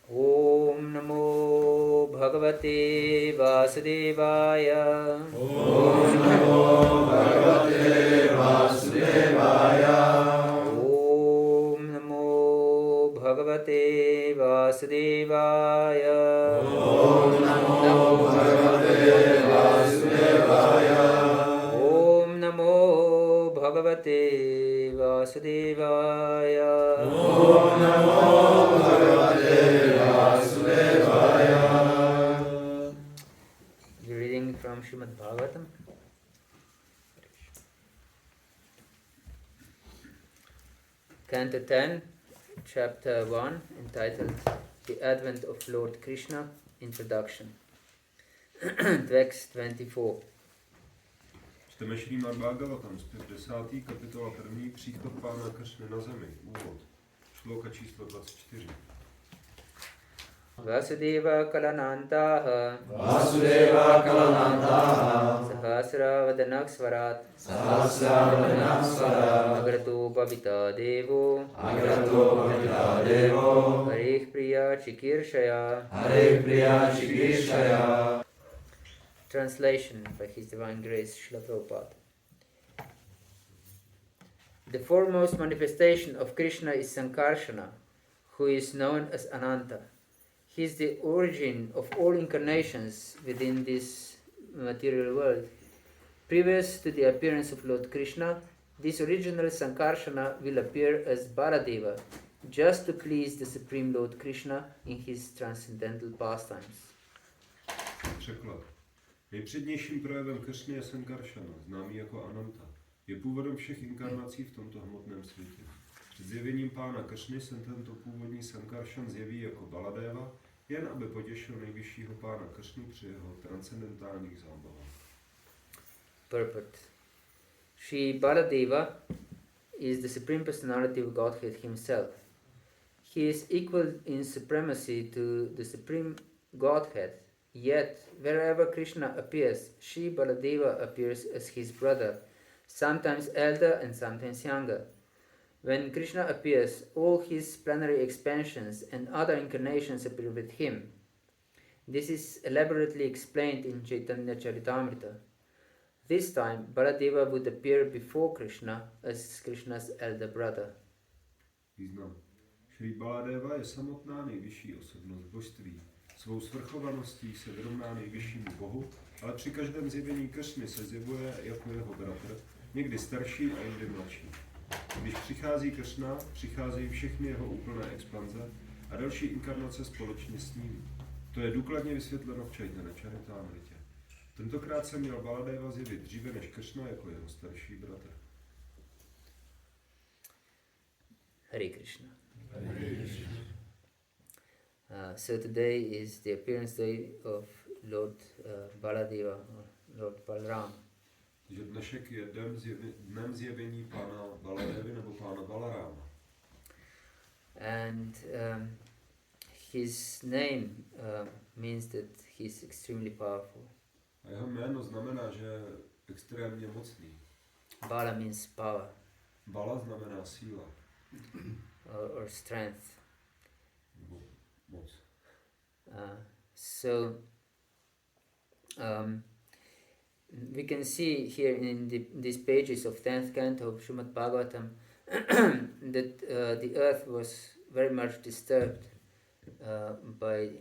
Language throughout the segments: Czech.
Om Namo Bhagavate Vasudevaya. Om Namo Bhagavate Vasudevaya. Om Namo Bhagavate Vasudevaya. Om Namo Bhagavate Vasudevaya. Om Namo Bhagavate Vasudevaya. Om Namo Bhagavate Vasudevaya. We're reading from Srimad Bhagavatam. Canto 10, Chapter 1, entitled The Advent of Lord Krishna, Introduction. Text 24. Čteme Šrímad Bhagavatam, 10. kapitola 1. příchod Pána Kršny na zemi, úvod. Šloka číslo 24. Vasudeva Kalanantaha Vasudeva Kalanantaha Sahasravadanaksvarat Sahasravadanaksvarat Agrato Bhavita Devo Agrato Bhavita Devo Harih Priya Chikirshaya. Hare Priya Chikirshaya. Translation by His Divine Grace Srila Prabhupada. The foremost manifestation of Krishna is Sankarsana, who is known as Ananta. He is the origin of all incarnations within this material world. Previous to the appearance of Lord Krishna, this original Sankarsana will appear as Baladeva, just to please the Supreme Lord Krishna in his transcendental pastimes. Překlad. Nejpřednějším projevem Kršny je Sankaršana, známý jako Ananta. Je původem všech inkarnací v tomto hmotném světě. Před zjevením Pána Kršny se tento původní Sankaršan zjeví jako Baladeva, jen aby potěšil nejvyššího Pána Kršny při jeho transcendentálních zábavách. Purport. Sri Baladeva is the Supreme Personality of Godhead himself. He is equal in supremacy to the Supreme Godhead, yet wherever Krishna appears, Sri Baladeva appears as his brother, sometimes elder and sometimes younger. When Krishna appears, all his plenary expansions and other incarnations appear with him. This is elaborately explained in Chaitanya Charitamrita. This time, Baladeva would appear before Krishna as Krishna's elder brother. Význam. Šri Baladeva je samotná nejvyšší osobnost božství. Svou svrchovaností se vyrovná nejvyššímu bohu, ale při každém zjevení Kršny se zjevuje jako jeho bratr, někdy starší a jindy mladší. Když přichází Kršna, přicházejí všechny jeho úplné expanze a další inkarnace společně s ním. To je důkladně vysvětleno v Chaitanya Charitamritě. Tentokrát se měl Baladeva zjevit dříve než Kršna jako jeho starší bratr. Hare Krishna. So today is the appearance day of Lord Baladeva, or Lord Balarama. Takže dnešek je dnem zjevení Pána Baladevy nebo Pána Balarama. And his name means that he's extremely powerful. A jeho jméno znamená, že je extrémně mocný. Bala means power Bala znamená síla. or strength. Nebo moc. We can see here in these pages of 10th canto of Srimad Bhagavatam that the earth was very much disturbed by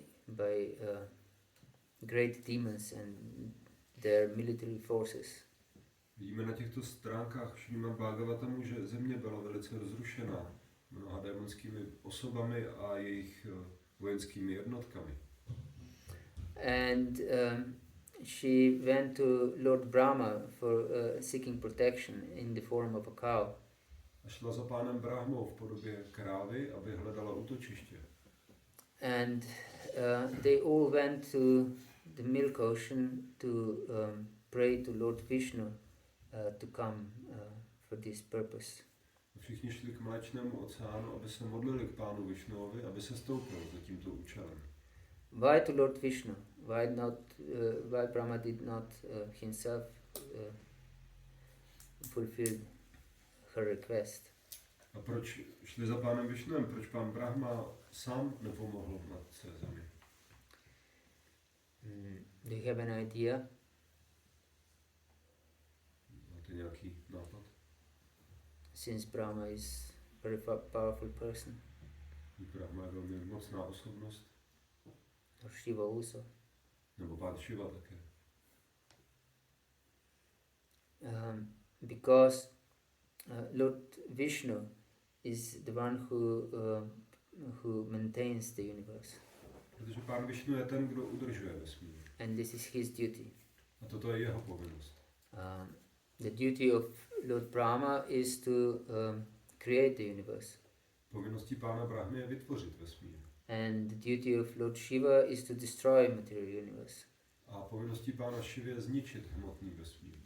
great demons and their military forces. Vidíme na těchto stránkách Šrímad Bhagavatamu, že země byla velice rozrušená mnoha démonskými osobami a jejich vojenskými jednotkami. And she went to Lord Brahma for seeking protection in the form of a cow. A šla za pánem Brahmou v podobě krávy, aby hledala útočiště. And they all went to the milk ocean to pray to Lord Vishnu to come for this purpose. Všichni šli k mléčnému oceánu, aby se modlili k pánu Višnuovi, aby se stoupil za tímto účelem. Why to Lord Vishnu? Why Brahma did not himself fulfill her request? A proč šli za pánem Višnem? Proč pán Brahma sám nepomohl na té zemi? Do you have an idea? Máte nějaký nápad? Since Brahma is a very powerful person, Brahma je velmi mocná osobnost. or Shiva also. Nebo pán Shiva také. Because Lord Vishnu is the one who maintains the universe. Protože pán Višnu je ten, kdo udržuje vesmír. And this is his duty. A toto je jeho povinnost. The duty of Lord Brahma is to create the universe. Povinností pána Brahmy je vytvořit vesmír. And the duty of Lord Shiva is to destroy material universe. A povinností pána Šivy je zničit hmotný vesmír.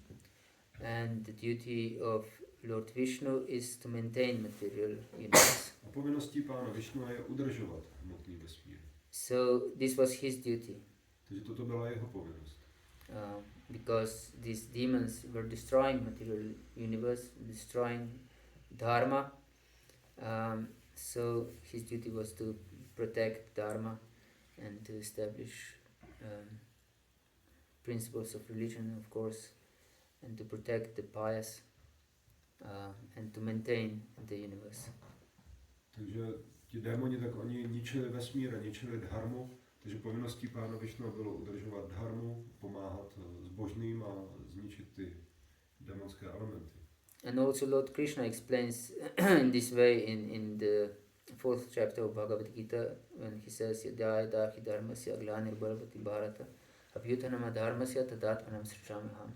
And the duty of Lord Vishnu is to maintain material universe. A povinností pána Višnu je udržovat hmotný vesmír. So this was his duty. Takže toto byla jeho povinnost. Because these demons were destroying material universe, destroying dharma. So his duty was to protect dharma and to establish principles of religion, of course, and to protect the pious and to maintain the universe. Takže ti démoni, tak oni ničili vesmír a ničili dharmu, takže povinností pána Višnu bylo udržovat dharmu, pomáhat zbožným a zničit ty démonské elementy. And also Lord Krishna explains in this way in the 4th chapter of Bhagavata-dharma when he says Yadaya dahi dharmasya glanir bharvati bharata abhyutanama dharmasya tadatmanam srichamaham.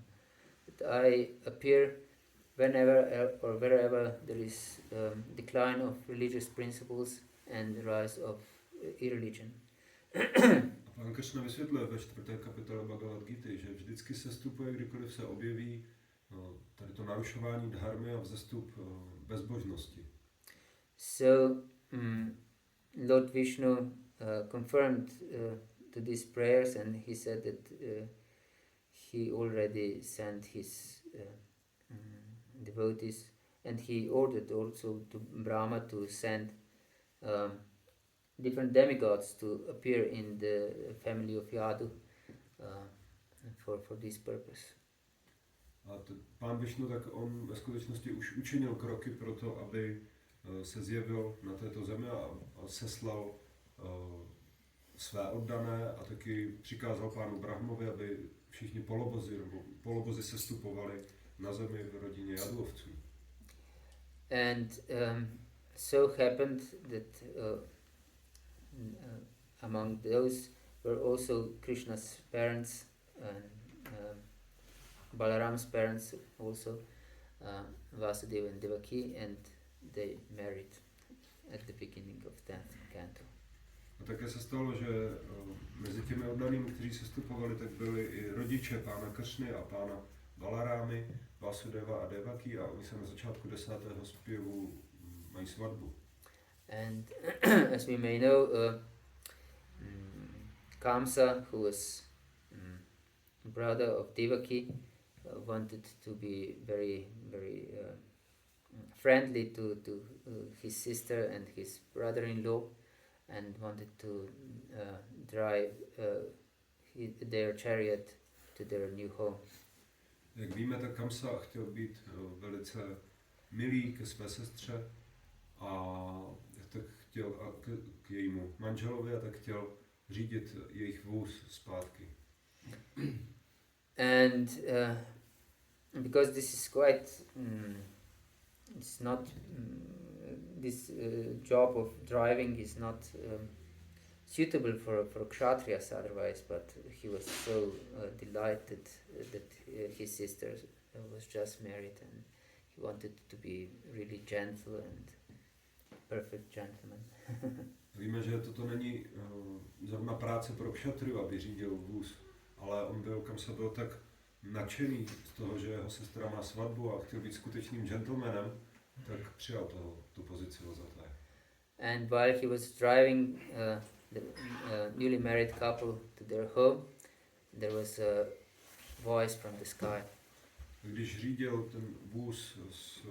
That I appear whenever or wherever there is decline of religious principles and the rise of irreligion. A pán Krishna vysvětluje ve 4. kapitole Bhagavad-gity, že vždycky sestupuje, kdykoliv se objeví tady to narušování dharmy a vzestup bezbožnosti. So Lord Vishnu confirmed to these prayers, and he said that he already sent his devotees, and he ordered also to Brahma to send different demigods to appear in the family of Yadu for this purpose. A pán Višnu, tak on ve skutečnosti už učinil kroky pro to, aby se zjevil na této zemi a seslal své oddané a taky přikázal pánu Brahmovi, aby všichni polobozy sestupovali na zemi v rodině Jaduovců. And so happened that among those were also Krishna's parents and Balarama's parents also, Vasudeva and Devaki, and they married at the beginning of 10th canto. A také se stalo, že mezi těmi oddanými, kteří sestupovali, tak byli i rodiče pána Kršny a pána Balarámy, Vasudeva a Devaki, a oni se na začátku 10. zpěvu mají svatbu. And as we may know, Kamsa, who was brother of Devaki, wanted to be very friendly to his sister and his brother-in-law, and wanted to drive their chariot to their new home. Jak víme, tak Kamsa chtěl být velice milý ke své sestře a tak chtěl k jejímu manželovi a tak chtěl řídit jejich vůz zpátky. And because this is quite, it's not, this job of driving is not suitable for kshatriyas otherwise, but he was so delighted that his sister was just married, and he wanted to be really gentle and perfect gentleman. Víme, že toto není zrovna práce pro kšatriu, aby řídil vůz, ale Kamsa byl tak nadšený z toho, že jeho sestra má svatbu a chtěl být skutečným gentlemanem, tak přijal tu pozici vozatele. And while he was driving the newly married couple to their home, there was a voice from the sky. Když řídil ten vůz s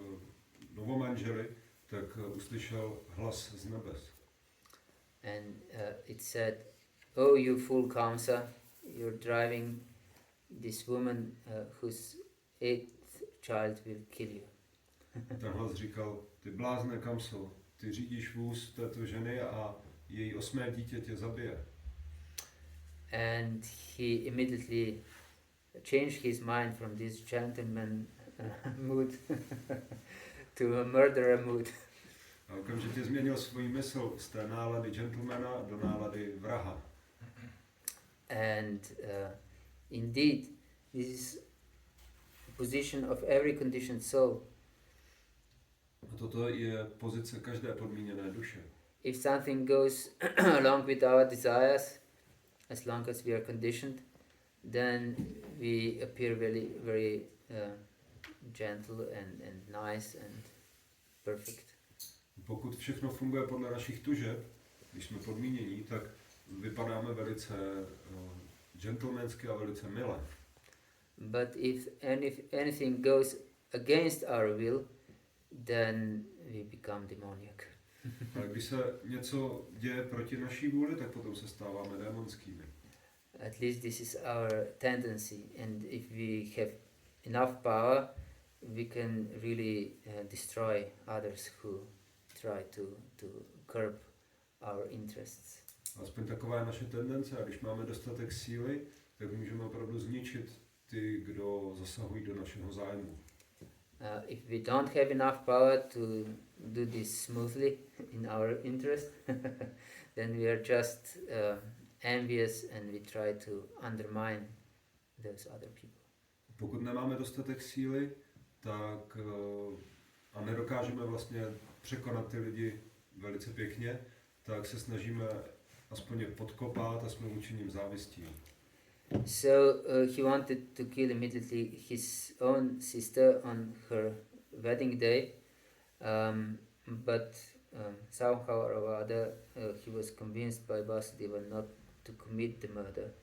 novomanželi, tak uslyšel hlas z nebes. And it said, "Oh, you fool Kamsa, you're driving this woman whose 8th child will kill you." Ten hlas říkal, ty blázne Kamso, ty řídíš vůz této ženy a její 8. dítě tě zabije. And he immediately changed his mind from this gentleman mood to a murderer mood. A okamžitě změnil svůj mysl z té nálady gentlemana do nálady vraha. And indeed, this is the position of every conditioned soul. A toto je pozice každé podmíněné duše. If something goes along with our desires, as long as we are conditioned, then we appear very gentle and nice and perfect. Pokud všechno funguje podle našich tužeb, když jsme podmínění, tak vypadáme velice gentlemansky a velice milé. But if anything goes against our will, then we become demoniac. A když se něco děje proti naší vůli, tak potom se stáváme démonskými. At least this is our tendency, and if we have enough power, we can really destroy others who try to curb our interests. Aspoň taková je naše tendence, a když máme dostatek síly, tak můžeme opravdu zničit ty, kdo zasahují do našeho zájmu. If we don't have enough power to do this smoothly in our interest, then we are just envious and we try to undermine those other people. Pokud nemáme dostatek síly, tak a nedokážeme vlastně překonat ty lidi velice pěkně, tak se snažíme aspoň je podkopat a jsme vůči nim závistí. So he wanted to kill immediately his own sister on her wedding day, but somehow or other he was convinced by Vasudeva not to commit the murder.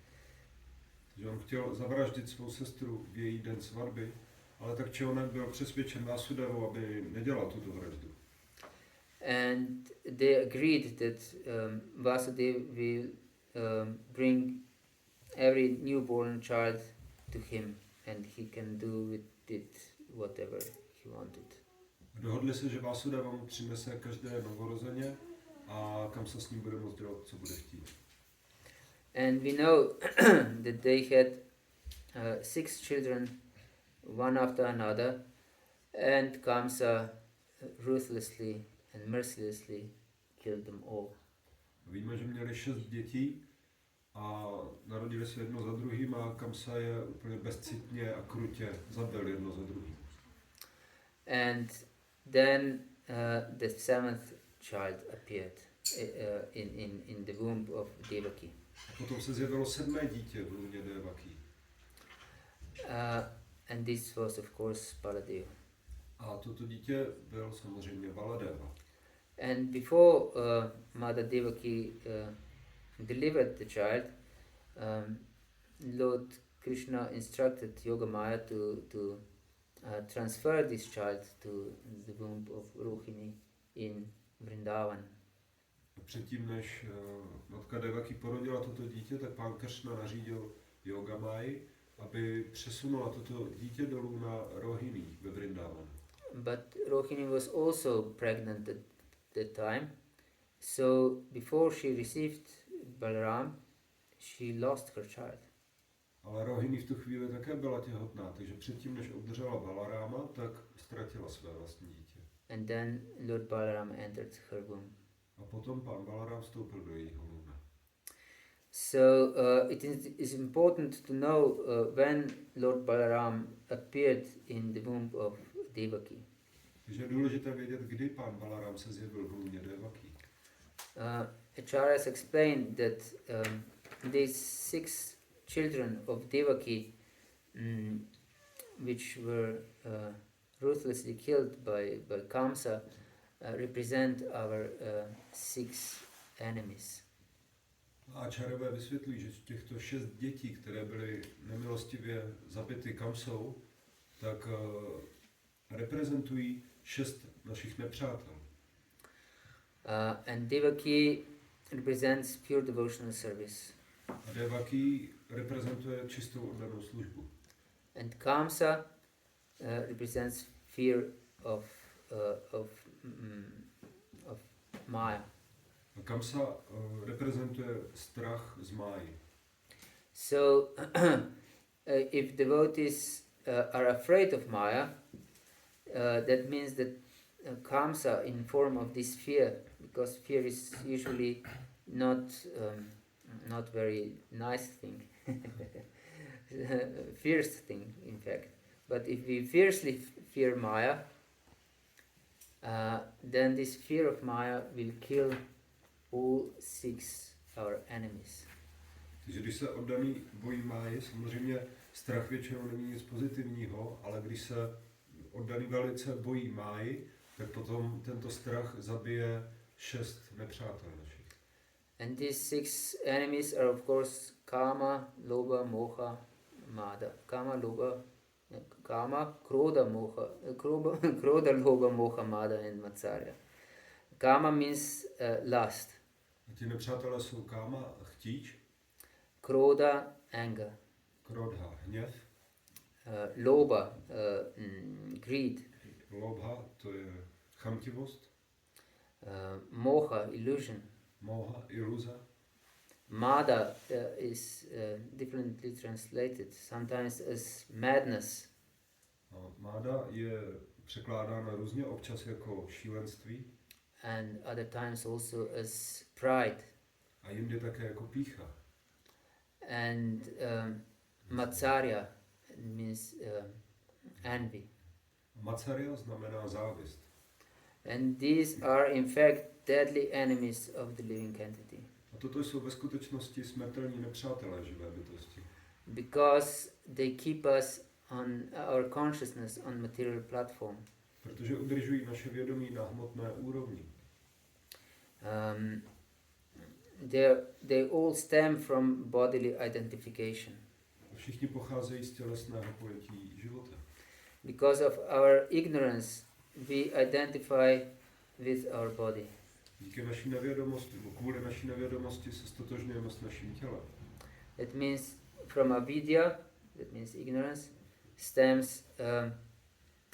Že on chtěl zavraždit svou sestru v její den svatby, ale tak či onak byl přesvědčen Vasudevou, aby nedělal tuto vraždu. And they agreed that Vasudeva will bring every newborn child to him and he can do with it whatever he wanted. Dohodli se, že Vasudeva mu přinese každé novorozeně a kam se s ním bude moct dělat, co bude chtít. And we know that they had 6 children, one after another, and Kamsa ruthlessly and mercilessly killed them all. Víme, že měli 6 dětí a narodili se jedno za druhým a Kamsa je úplně bezcitně a krutě zabil jedno za druhým. And then the 7th child appeared in the womb of Devaki. Potom se zjevilo 7. dítě v lůně Devaki. And this was of course Baladeva. A toto dítě byl samozřejmě Baladeva. And before Mother Devaki delivered the child, Lord Krishna instructed Yogamaya to transfer this child to the womb of Rohini in Vrindavan. Předtím, než matka Devaki porodila toto dítě, tak pán Kršna nařídil Yogamai, aby přesunula toto dítě dolů na Rohini ve Vrindavanu. But Rohini was also pregnant at that time, so before she received Balaram, she lost her child. Ale Rohini v tu chvíli také byla těhotná, takže předtím, než obdržela Balarama, tak ztratila své vlastní dítě. And then Lord Balaram entered her womb. A potom pán Balaram vstoupil do jejího lůna. So it is important to know when Lord Balaram appeared in the womb of Devaki. Takže je důležité vědět, kdy pán Balaram se zjevil v lůně Devaki. Acharyas explained that these 6 children of Devaki, which were ruthlessly killed by Kamsa, represent our 6 enemies. A Acharyové vysvětlí, že těchto 6 dětí, které byly nemilostivě zabity Kamsou, tak reprezentují 6 našich nepřátel. And Devaki represents pure devotional service. A Devaki reprezentuje čistou oddanou službu. And Kamsa represents fear of Maya. A Kamsa reprezentuje strach z máji. So, if devotees are afraid of Maya, that means that Kamsa in form of this fear, because fear is usually not very nice thing, fierce thing in fact. But if we fiercely fear Maya, then this fear of Maya will kill all 6 our enemies. Takže když se oddaný bojí máji, samozřejmě strach většinou není nic pozitivního, ale když se oddaný velice bojí máji, tak potom tento strach zabije 6 nepřátel našich. And these 6 enemies are of course Kama, Lobha, Moha, Mada. Kama, Krodha, Lobha, Moha, Mada and Matsarya. Kama means lust. A ti nepřátelé jsou káma, chtíč, Krodha, anger. krodha, hněv, Lobha, greed. lobha, to je chamtivost, Moha, illusion. moha, iluze. Mada is differently translated, sometimes as madness. A máda je překládána různě, občas jako šílenství And other times also as pride. a jindy také jako pýcha. And Matsarya means envy. Matsarya znamená závist. And these are in fact deadly enemies of the living entity. A toto jsou ve skutečnosti smrtelní nepřátelé živé bytosti. Because they keep us on our consciousness on material platform. Protože udržují naše vědomí na hmotné úrovni. They all stem from bodily identification. Všichni pocházejí z tělesného pojetí života. Because of our ignorance, we identify with our body. Díky naší nevědomosti, nebo kvůli naší nevědomosti se stotožňujeme s naším tělem. That means from avidya, that means ignorance, stems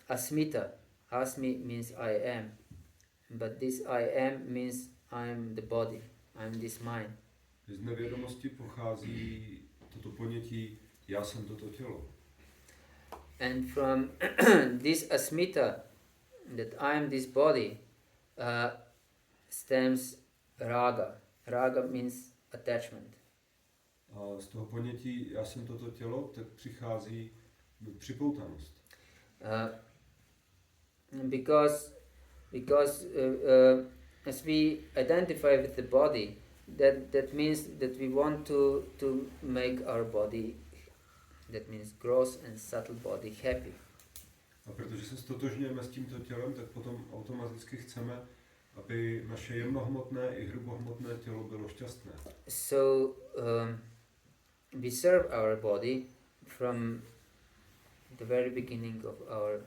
asmita. Asmi means I am. But this I am means I am the body. I am this mind. Z nevědomosti pochází toto ponětí já jsem toto tělo. And from this asmita, that I am this body, stems raga. Raga means attachment. A z toho ponětí já jsem toto tělo, tak přichází připoutanost. Because as we identify with the body, that means that we want to make our body, that means gross and subtle body, happy. A protože se stotožňujeme s tímto tělem, tak potom automaticky chceme, aby naše jemnohmotné i hrubohmotné tělo bylo šťastné. So we serve our body from the very beginning of our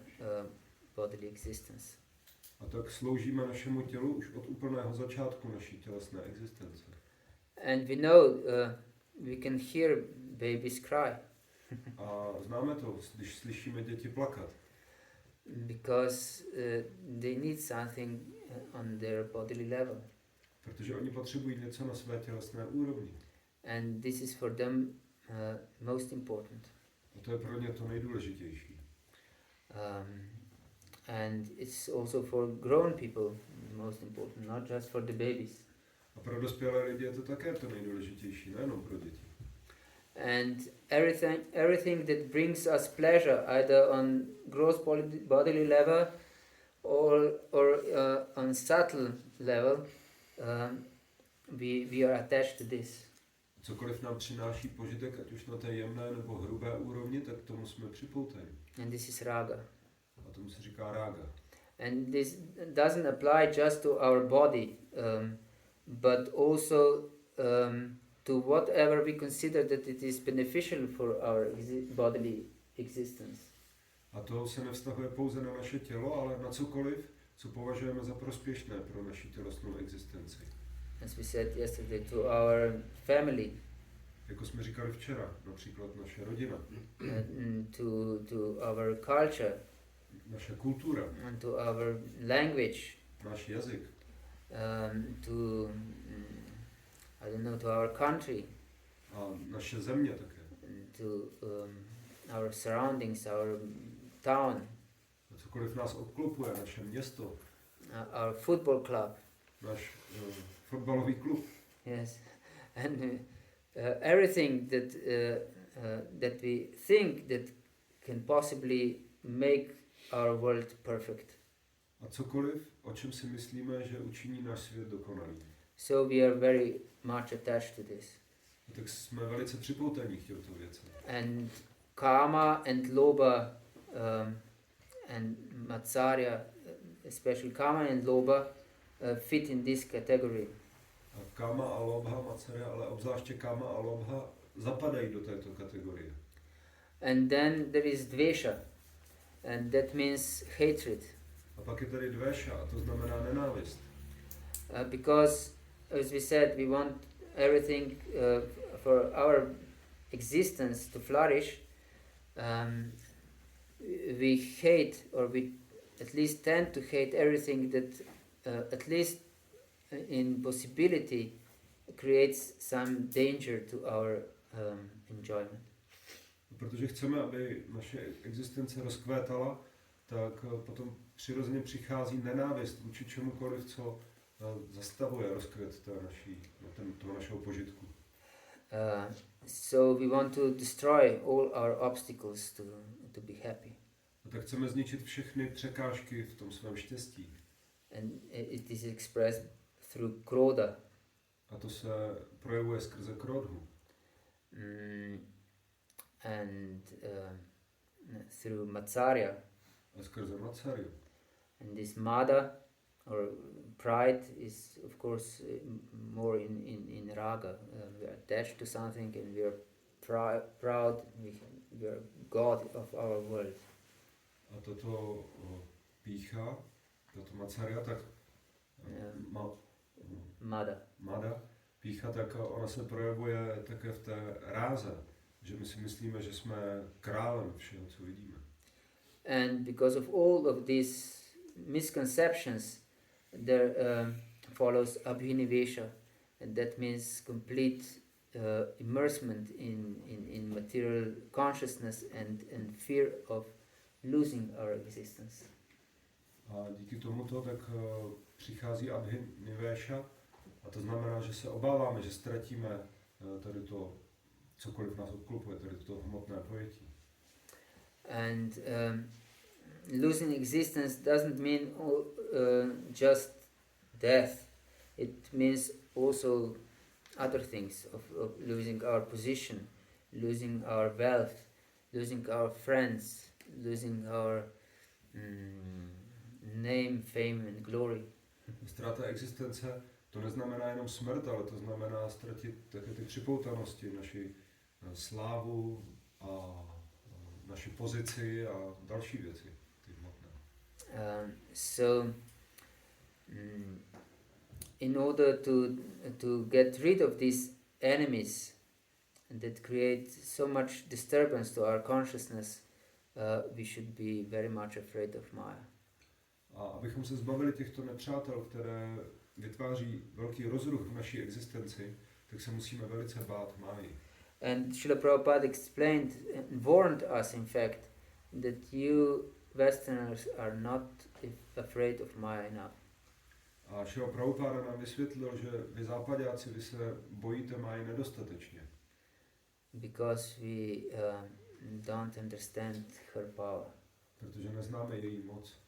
bodily existence. A tak sloužíme našemu tělu už od úplného začátku naší tělesné existence. And we know we can hear babies cry. A známe to, když slyšíme děti plakat. Because they need something on their bodily level. Protože oni potřebují něco na své tělesné úrovni. And this is for them most important. A to je pro ně to nejdůležitější. And it's also for grown people most important, not just for the babies. A pro dospělé lidi je to také to nejdůležitější, nejenom pro děti. And everything that brings us pleasure, either on gross bodily level or on subtle level, we are attached to this. Cokoliv nám přináší požitek, ať už na té jemné nebo hrubé úrovni, tak tomu jsme připoutaní. And this is raga. A tomu se říká rága. And this doesn't apply just to our body, but also to whatever we consider that it is beneficial for our bodily existence. A to se nevztahuje pouze na naše tělo, ale na cokoliv, co považujeme za prospěšné pro naši tělesnou existenci. As we said yesterday, to our family, Jako jsme říkali včera, například naše rodina, to our culture, naše kultura, and to our language, náš jazyk, I don't know, to our country, a naše země také. to our surroundings, our town, A cokoliv nás obklopuje, naše město, our football club, náš fotbalový klub. yes, and everything that we think that can possibly make our world perfect. A cokoliv, o čem si myslíme, že učiní náš svět dokonalý. So we are very much attached to this. A tak jsme velice připoutaní k těmto věcem. And Kama and Loba and Matsarya, especially Kama and Loba, fit in this category. A Kama a Lobha, Matsarya, ale obzvláště Kama a Lobha zapadají do této kategorie. And then there is Dvesha, and that means hatred. A pak je tady Dvesha, a to znamená nenávist. Because, as we said, we want everything for our existence to flourish. We hate, or we at least tend to hate everything that at least in possibility creates some danger to our enjoyment. Protože chceme, aby naše existence rozkvétala, tak potom přirozeně přichází nenávist vůči čemukoliv, co zastavuje rozkvět toho našeho požitku. So we want to destroy all our obstacles to be happy. A tak chceme zničit všechny překážky v tom svém štěstí. And it is expressed through krodha. A to se projevuje skrze krodhu. And through Matsarya. A skrze Matsaryu. And this Mada, or pride, is of course more in raga. We are attached to something and we are proud, we are God of our world. A toto pícha, tato Matsarya, tak Mada, pícha, tak ona se projevuje také v té ráze, že my si myslíme, že jsme králem všeho, co vidíme. And because of all of these misconceptions, there follows abhinivesha, and that means complete immersement in material consciousness and fear of losing our existence. A díky tomuto tak přichází abhinivesha, a to znamená, že se obáváme, že ztratíme tady to, cokoliv nás obklopuje, tady to hmotné pojetí. And losing existence doesn't mean just death. It means also other things of losing our position, losing our wealth, losing our friends, losing our name, fame and glory. Ztráta existence, to neznamená jenom smrt, ale to znamená ztratit také ty připoutanosti, naši slávu a naši pozici a další věci. So in order to get rid of these enemies that create so much disturbance to our consciousness, we should be very much afraid of Maya. A abychom se zbavili těchto nepřátel, které vytváří velký rozruch v naší existenci, tak se musíme velice bát Máji. And Srila Prabhupada explained and warned us, in fact, that you Westerners are not afraid of Maya enough. A Srila Prabhupada nám vysvětlil, že vy západáci, vy se bojíte Máji nedostatečně. Because we don't understand her power. Protože neznáme její moc.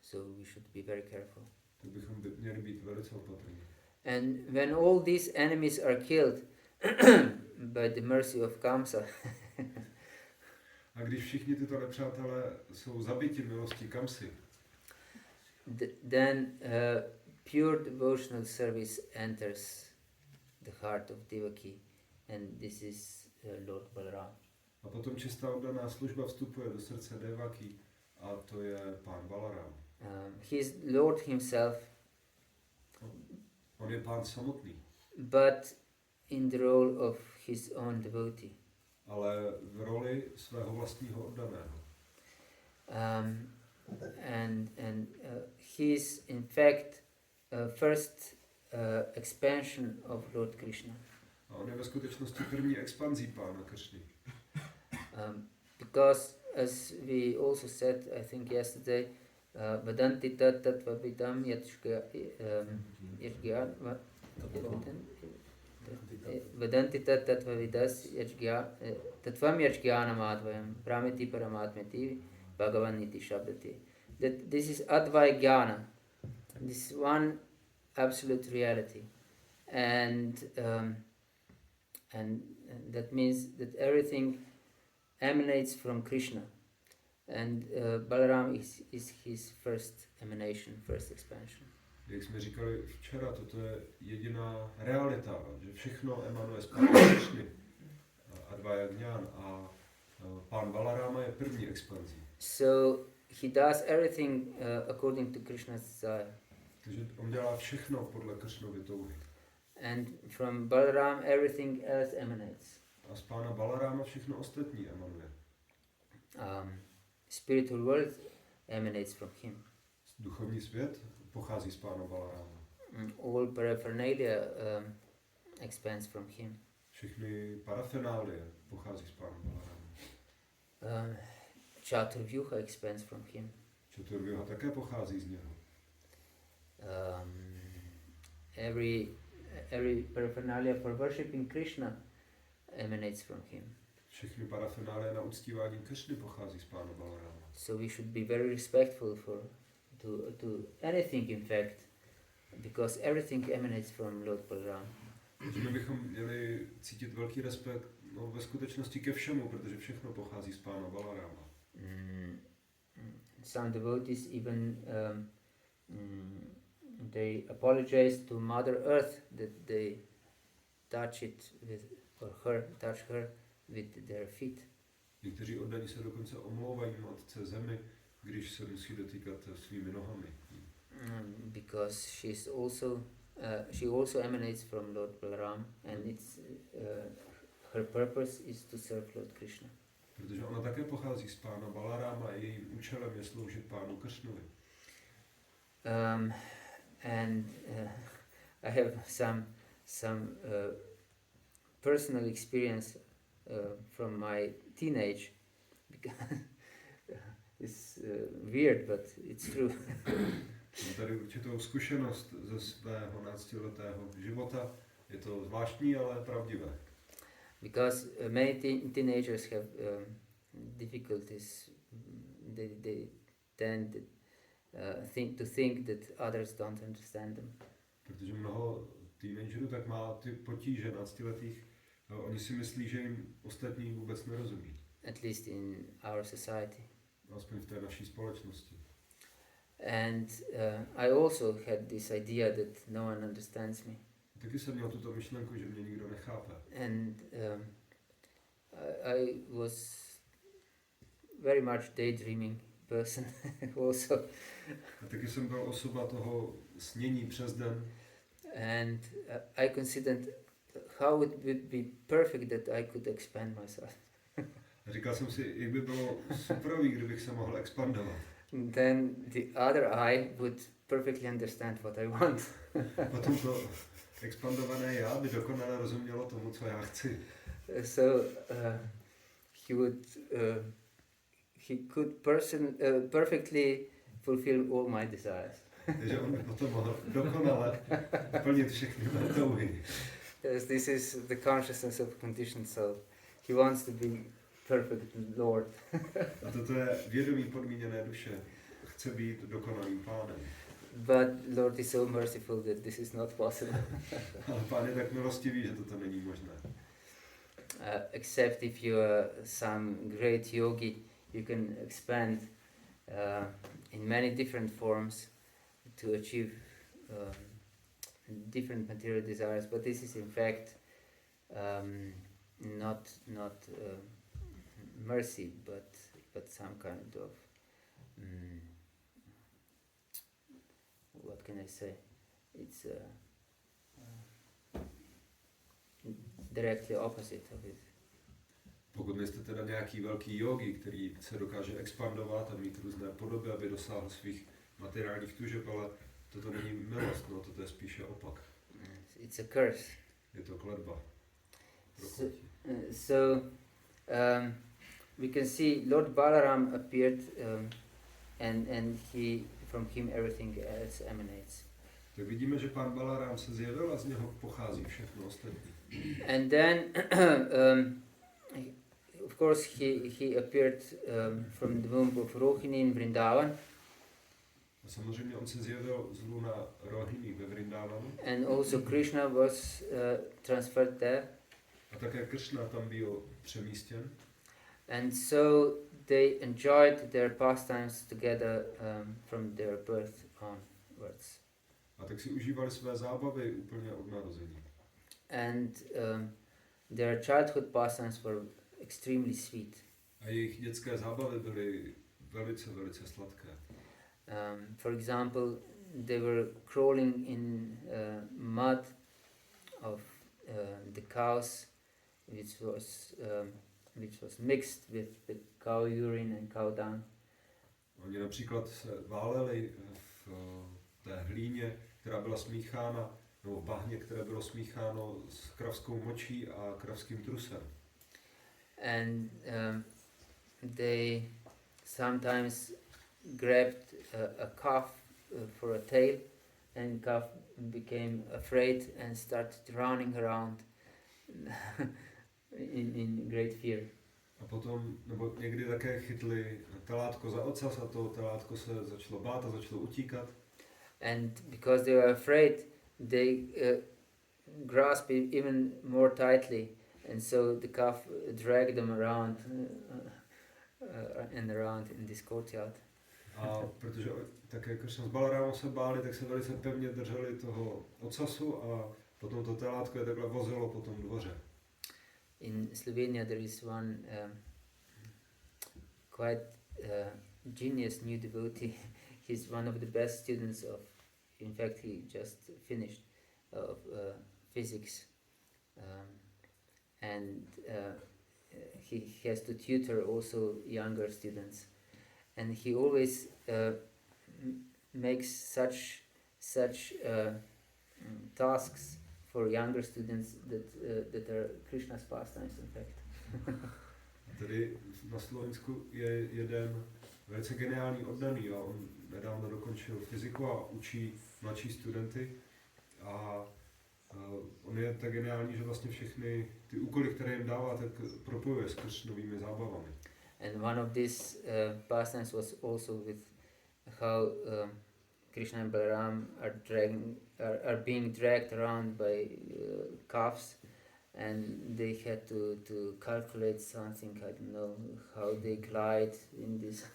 So we should be very careful. Tak bychom měli být velice opatrní. And when all these enemies are killed by the mercy of Kamsa, a když všichni tyto nepřátelé jsou zabiti milostí Kamsy, then pure devotional service enters the heart of Devaki, and this is Lord Balarama. A potom čistá oddaná služba vstupuje do srdce Devaki, a to je pán Balaram. He is Lord himself, On je pán samotný, but in the role of his own devotee. ale v roli svého vlastního oddaného. And he is in fact first expansion of Lord Krishna. A on je ve skutečnosti první expanzí pána Kršny. Because as we also said, I think yesterday, Vedanti tattva vidam Vedanti tattva vidas tattvam yajnanam advayam pramiti paramatmeti Bhagavan iti shabdati. That this is advaya jnana, this is one absolute reality, and that means that everything emanates from Krishna, and Balaram is his first emanation, first expansion. Jak jsme říkali včera, toto je jediná realita, že všechno emanuje z pána Kršny, Advaja Jnán, a pán Balarama je první expanzí. So he does everything according to Krishna's desire. Takže on dělá všechno podle Kršnovy touhy. And from Balaram everything else emanates. A z pána Balarama všechno ostatní emanuje. Spiritual world emanates from him. Duchovní svět pochází z pána Balarama. All paraphernalia expands from him. Všechny parafenálie pochází z pána Balarama. Chaturvyuha expands from him. Čaturvyuha také pochází z něho. Every paraphernalia for worshipping Krishna emanates from him. Všechny parafenálie na uctívání Kršny pochází z pána Balarama. So we should be very respectful to anything, in fact, because everything emanates from Lord Balaram. Takže my bychom měli cítit velký respekt ve skutečnosti ke všemu, protože všechno pochází z pána Balarama. Some devotees even they apologize to Mother Earth that they touch her with their feet. Někteří oddaní se dokonce omlouvají matce zemi, když se musí dotýkat svými nohami. Because she also emanates from Lord Balaram, and it's her purpose is to serve Lord Krishna. Protože ona také pochází z pána Balarama a jejím účelem je sloužit pánu Kršnovi. And I have some personal experience from my teenage, because it's weird, but it's true. Mám tady určitou zkušenost ze svého 12letého života. Je to zvláštní, ale pravdivé. Because many teenagers have difficulties. They tend to think that others don't understand them. Protože mnoho teenagerů tak má ty potíže 12letých. Oni si myslí, že jim ostatní vůbec nerozumí. At least in our society. Aspoň v té naší společnosti. And I also had this idea that no one understands me. Taky jsem měl tuto myšlenku, že mě nikdo nechápe. And I was very much daydreaming person also. A taky jsem byl osoba toho snění přes den. And I considered how it would be perfect that I could expand myself. A říkal jsem si, jak by bylo superový, kdybych se mohl expandovat. Then the other eye would perfectly understand what I want. Potom to expandované já by dokonale rozumělo tomu, co já chci. So he could perfectly fulfill all my desires. Takže on by potom mohl dokonale plnit všechny mé touhy. Yes, this is the consciousness of conditioned soul. He wants to be perfect Lord. A toto je vědomí podmíněné duše. Chce být dokonalým pánem. But Lord is so merciful that this is not possible. Ale pán je tak milostivý, že toto není možné. Except if you are some great yogi, you can expand in many different forms to achieve different material desires. But this is in fact not mercy, but some kind of what can I say? It's directly opposite of it. Pokud nejste teda nějaký velký yogi, který se dokáže expandovat a mít různé podoby, aby dosáhl svých materiálních tužeb, ale toto není milost, no, toto je spíše opak. It's a curse. Je to kletba. So we can see Lord Balaram appeared and he from him everything else emanates. Tak vidíme, že pán Balaram se zjevil a z něho pochází všechno ostatní. And then of course he appeared from the womb of Rohini in Vrindavan. A samozřejmě on se zjevil z luna Rohini ve Vrindavanu. And also Krishna was transferred there. A také Krishna tam byl přemístěn. And so they enjoyed their pastimes together from their birth onwards. A tak si užívali své zábavy úplně od narození. And their childhood pastimes were extremely sweet. A jejich dětské zábavy byly velice, velice sladké. For example, they were crawling in mud of the cows, which was mixed with the cow urine and cow dung. Oni například se váleli v té hlíně, která byla smíchána, nebo v bahně, které bylo smícháno s kravskou močí a kravským trusem. And they sometimes grabbed a calf for a tail, and calf became afraid and started running around in great fear. A potom, nebo někdy také chytli telátko za ocas a to telátko se začalo bát a začalo utíkat. And because they were afraid, they grasped even more tightly, and so the calf dragged them around and around in this courtyard. A protože také Krishna s Balaramou se báli, tak se velice pevně drželi toho ocasu a potom to telátko je takhle vozilo po tom dvoře. In Slovenia there is one quite genius new devotee. He's one of the best students of, in fact he just finished of physics, and he has to tutor also younger students, and he always makes such tasks for younger students that are Krishna's pastimes, in fact. Tady na Slovensku je jeden velice geniální oddaný a on nedávno dokončil fyziku a učí mladší studenty a on je tak geniální, že vlastně všechny ty úkoly, které jim dává, tak propojuje s Krishnovými zábavami. And one of these pastimes was also with how Krishna and Balaram are being dragged around by calves, and they had to calculate something, I don't know, how they glide in this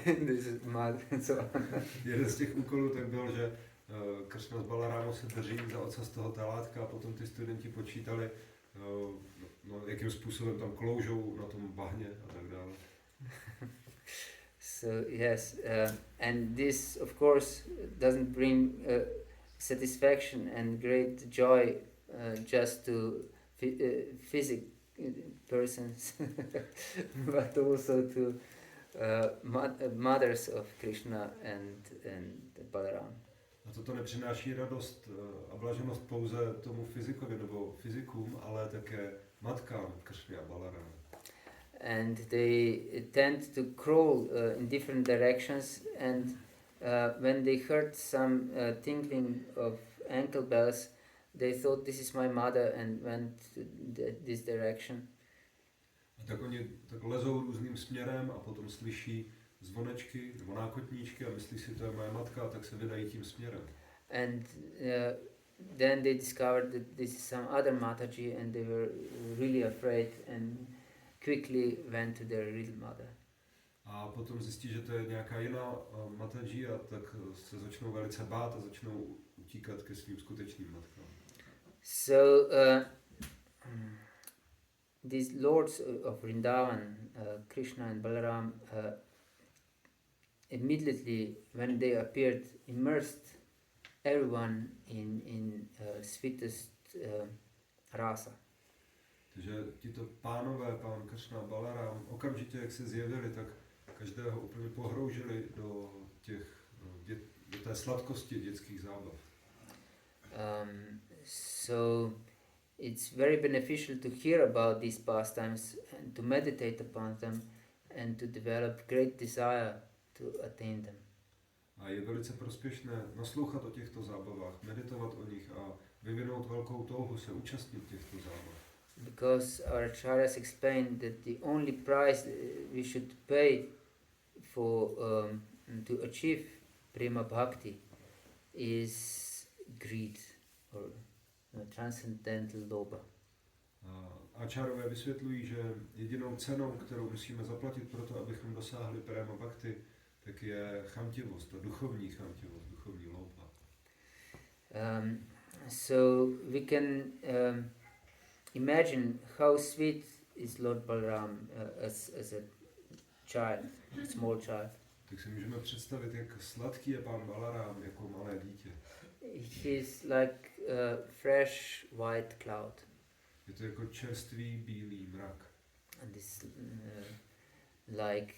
this mud and so on. Jeden z těch úkolů tak byl, že Krishna s Balaramou se drží za ocas toho telátka a potom ty studenti počítali, no, jakým způsobem tam kloužou na tom bahně a tak dále. So yes, and this of course doesn't bring satisfaction and great joy just to physic persons, but also to mothers of Krishna and Balaram. A toto nepřináší radost a blaženost pouze tomu fyzikovi nebo fyzikům, ale také matkám Krishny a Balarama. And they tend to crawl in different directions, and when they heard some tinkling of ankle bells, they thought this is my mother and went to this direction. A tak oni tak lezou různým směrem a potom slyší zvonečky nebo nákotníčky a myslí si, to je moje matka, a tak se vydají tím směrem. And then they discovered that this is some other Mataji, and they were really afraid and quickly went to their real mother. A potom zjistí, že to je nějaká jiná Mataji a tak se začnou velice bát a začnou utíkat ke svým skutečným matkám. So these lords of Vrindavan, Krishna and Balaram, immediately when they appeared, immersed everyone in sweetest rasa. Takže tito pánové, pán Kršna a Balaram, okamžitě jak se zjevili, tak každého úplně pohroužili do té sladkosti dětských zábav. So it's very beneficial to hear about these pastimes and to meditate upon them and to develop great desire to attain them. A je velice prospěšné naslouchat o těchto zábavách, meditovat o nich a vyvinout velkou touhu se účastnit těchto zábav. Because our acharyas explained that the only price we should pay for to achieve prema bhakti is greed or transcendental lobha. Acharové vysvětlují, že jedinou cenou, kterou musíme zaplatit pro to, abychom dosáhli prema bhakti, tak je chamtivost, duchovní chamtivost, duchovní lobha. So we can imagine how sweet is Lord Balaram as a child, a small child. Tak si můžeme představit, jak sladký je pán Balaram jako malé dítě. He's like a fresh white cloud. Je to jako čerstvý bílý mrak. And this like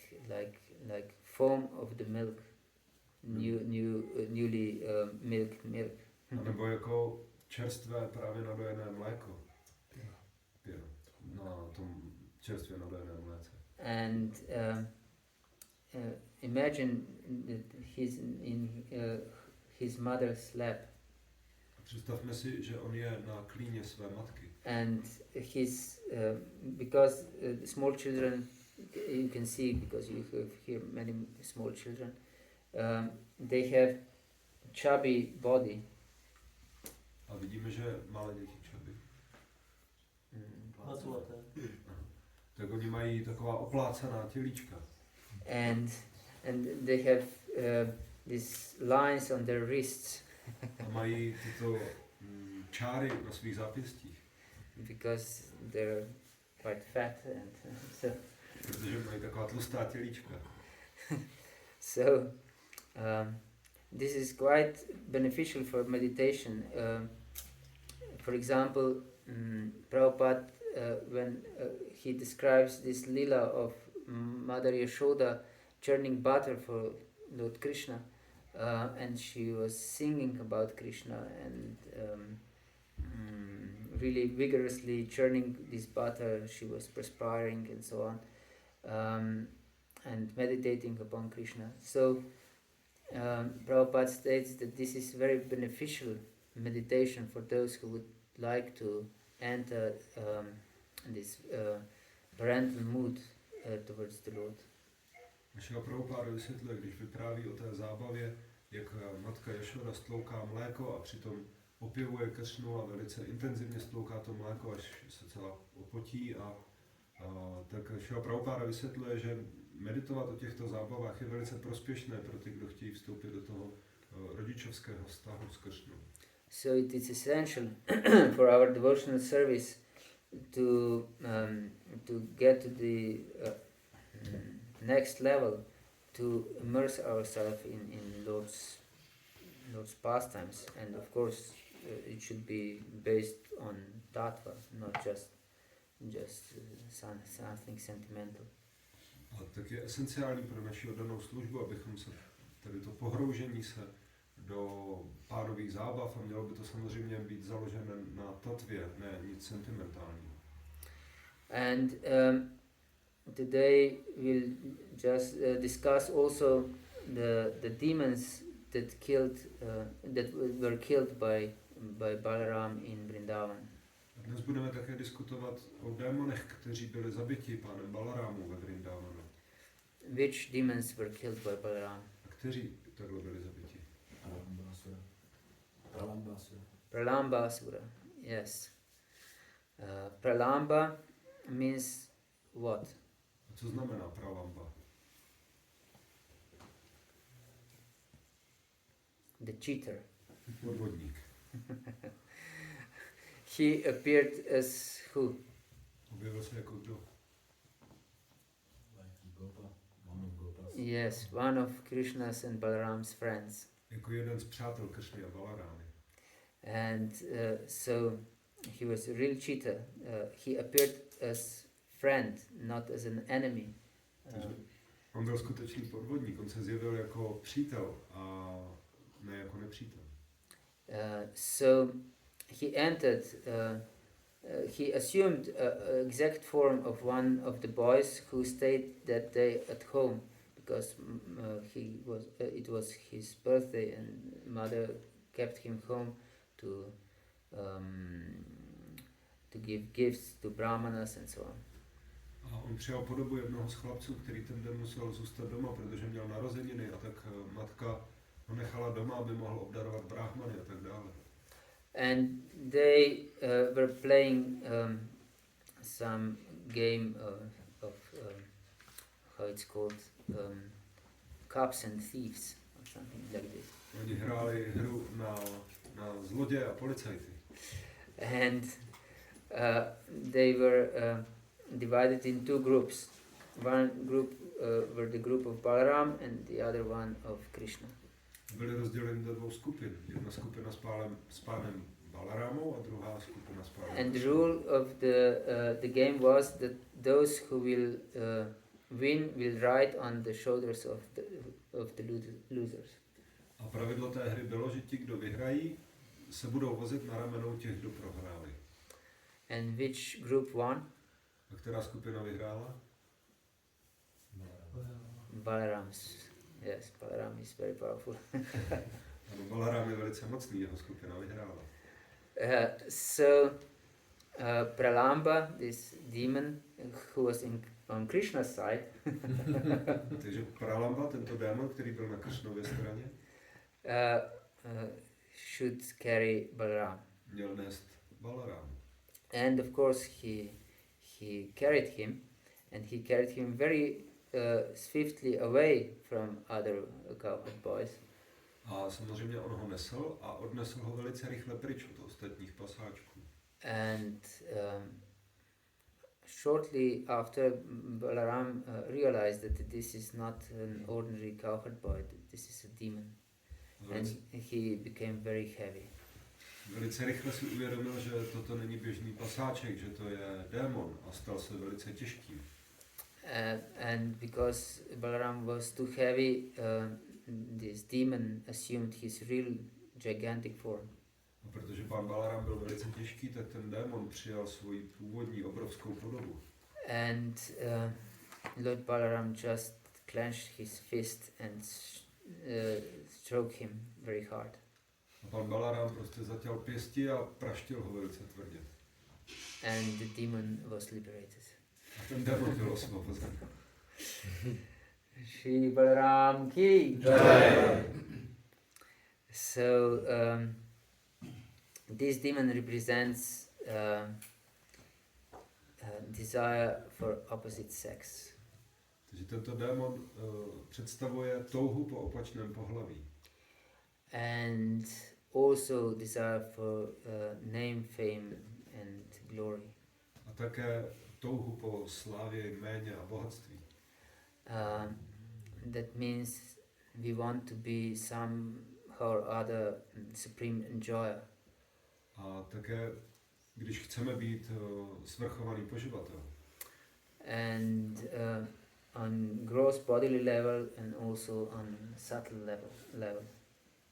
foam of the milk, newly milk. A nebo jako čerstvé právě nadojené mléko. Pěno. Na tom čerstvě nadojeném mléce. And imagine that he's in his mother's lap. Představme si, že on je na klíně své matky. And his because small children, you can see, because you have here many small children, they have chubby body. A vidíme, že malé děti chubby. Tak oni mají taková oplácaná tělíčka. And they have these lines on their wrists. A mají tyto čáry na svých zápěstích. Because they're quite fat and so. Protože mají taková tlustá tělíčka. So this is quite beneficial for meditation. For example, Prabhupada, when he describes this lila of Mother Yashoda churning butter for Lord Krishna, and she was singing about Krishna and really vigorously churning this butter, she was perspiring and so on, and meditating upon Krishna. So Prabhupada states that this is very beneficial meditation for those who would like to enter this parental mood towards the Lord. Našeho Prabhupada vysvětluje, když vypráví o té zábavě, jak matka Jašoda stlouká mléko a přitom opěvuje Kršnu a velice intenzivně stlouká to mléko, až se celá opotí tak našeho Prabhupada vysvětluje, že meditovat o těchto zábavách je velice prospěšné pro ty, kdo chtějí vstoupit do toho rodičovského vztahu s Kršnou. So it is essential for our devotional service to get to the next level, to immerse ourselves in Lord's pastimes, and of course it should be based on tattva, not just something sentimental. A tak je esenciální pro naši oddanou službu, abychom se tady to pohroužení se do párových zábav, a mělo by to samozřejmě být založené na tatvě, ne nic sentimentálního. And today we'll just discuss also the demons that were killed by Balaram in Vrindavan. Dnes budeme také diskutovat o démonech, kteří byli zabiti pánem Balarámu ve Vrindavanu. Which demons were killed by Balaram? A kteří takhle byli zabiti? Pralambasura, yes. Pralamba means what? A co znamená pralamba? The cheater. Podvodník. He appeared as who? Objevil se jako kdo? Yes, one of Krishna's and Balaram's friends. Jako jeden z přátel Kršny a Balarámy. And so he was a real cheater. He appeared as friend, not as an enemy. On byl skutečný podvodník, on se zjevil jako přítel a ne jako nepřítel. So he entered, he assumed an exact form of one of the boys who stayed that day at home because it was his birthday and mother kept him home to give gifts to brahmanas and so on. A on přijal podobu jednoho z chlapců, který ten den musel zůstat doma, protože měl narozeniny a tak matka ho nechala doma, aby mohl obdarovat brahmany a tak dále. And they were playing some game of how it's called, cops and thieves or something like this. Oni hráli hru na zloděje a policajty. And they were divided in two groups. One group were the group of Balaram and the other one of Krishna. Byli rozděleni do dvou skupin. Jedna skupina s pánem Balarámou a druhá skupina s pánem. And the rule of the game was that those who will win will ride on the shoulders of the losers. A pravidlo té hry bylo, že ti, kdo vyhrají, se budou vozit na ramenou těch, kdo prohráli. And which group won? A která skupina vyhrála? Balarams. Yes, Balaram is very powerful. Ano, Balarám je velice mocný, jeho skupina vyhrála. So Pralamba, this demon who was on Krishna's side, Takže Pralamba, tento démon, který byl na Kršnově straně, should carry Balaram. měl nést Balarám. And of course he carried him, and he carried him very swiftly away from other cowherd boys. A samozřejmě on ho nesl a odnesl ho velice rychle pryč od ostatních pasáčků. And shortly after, Balaram realized that this is not an ordinary cowherd boy, that this is a demon. And he became very heavy. Velice rychle si uvědomil, že toto není běžný pasáček, že to je démon a stal se velice těžkým. And because Balaram was too heavy, this demon assumed his real gigantic form. A protože pán Balaram byl velice těžký, tak ten démon přijal svoji původní obrovskou podobu. And Lord Balaram just clenched his fist and stroked him very hard. A pan Balaram prostě zatěl pěsti a praštil ho velice tvrdě. And the demon was liberated. A ten démon byl osvobozen. Shri Balaram ki Jai. So this demon represents desire for opposite sex. Takže tento démon představuje touhu po opačném pohlaví. And also desire for name, fame and glory. A také touhu po slávě, jméně a bohatství. That means we want to be somehow or other supreme enjoyer. A také, když chceme být svrchovaný poživatel. And on gross bodily level and also on subtle level.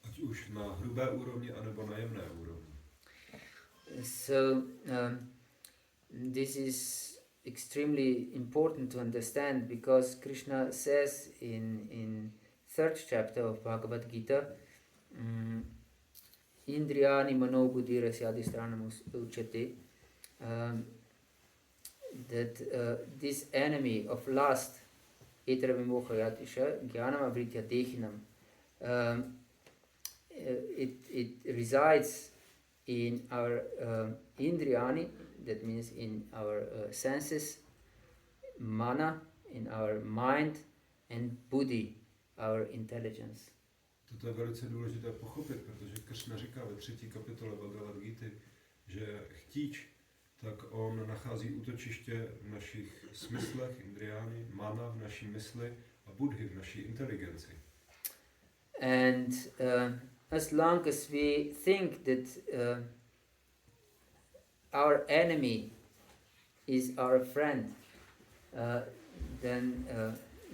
Ať už na hrubé úrovni, anebo na jemné úrovni. So this is extremely important to understand because Krishna says in third chapter of Bhagavad-Gita, Indriyani mano buddhi rasyadistranam uchati, that this enemy of lust, etara vimohayatisha, jnanam avritya dehinam, it resides in our indriyani, that means in our senses, mana, in our mind, and buddhi, our intelligence. Toto je velice důležité pochopit, protože Kršna říká ve 3. kapitole Bhagavad-gíty, že chtíč, tak on nachází útočiště v našich smyslech, indriány, mana v naší mysli a a Buddhy v naší inteligenci. And as long as we think that our enemy is our friend, then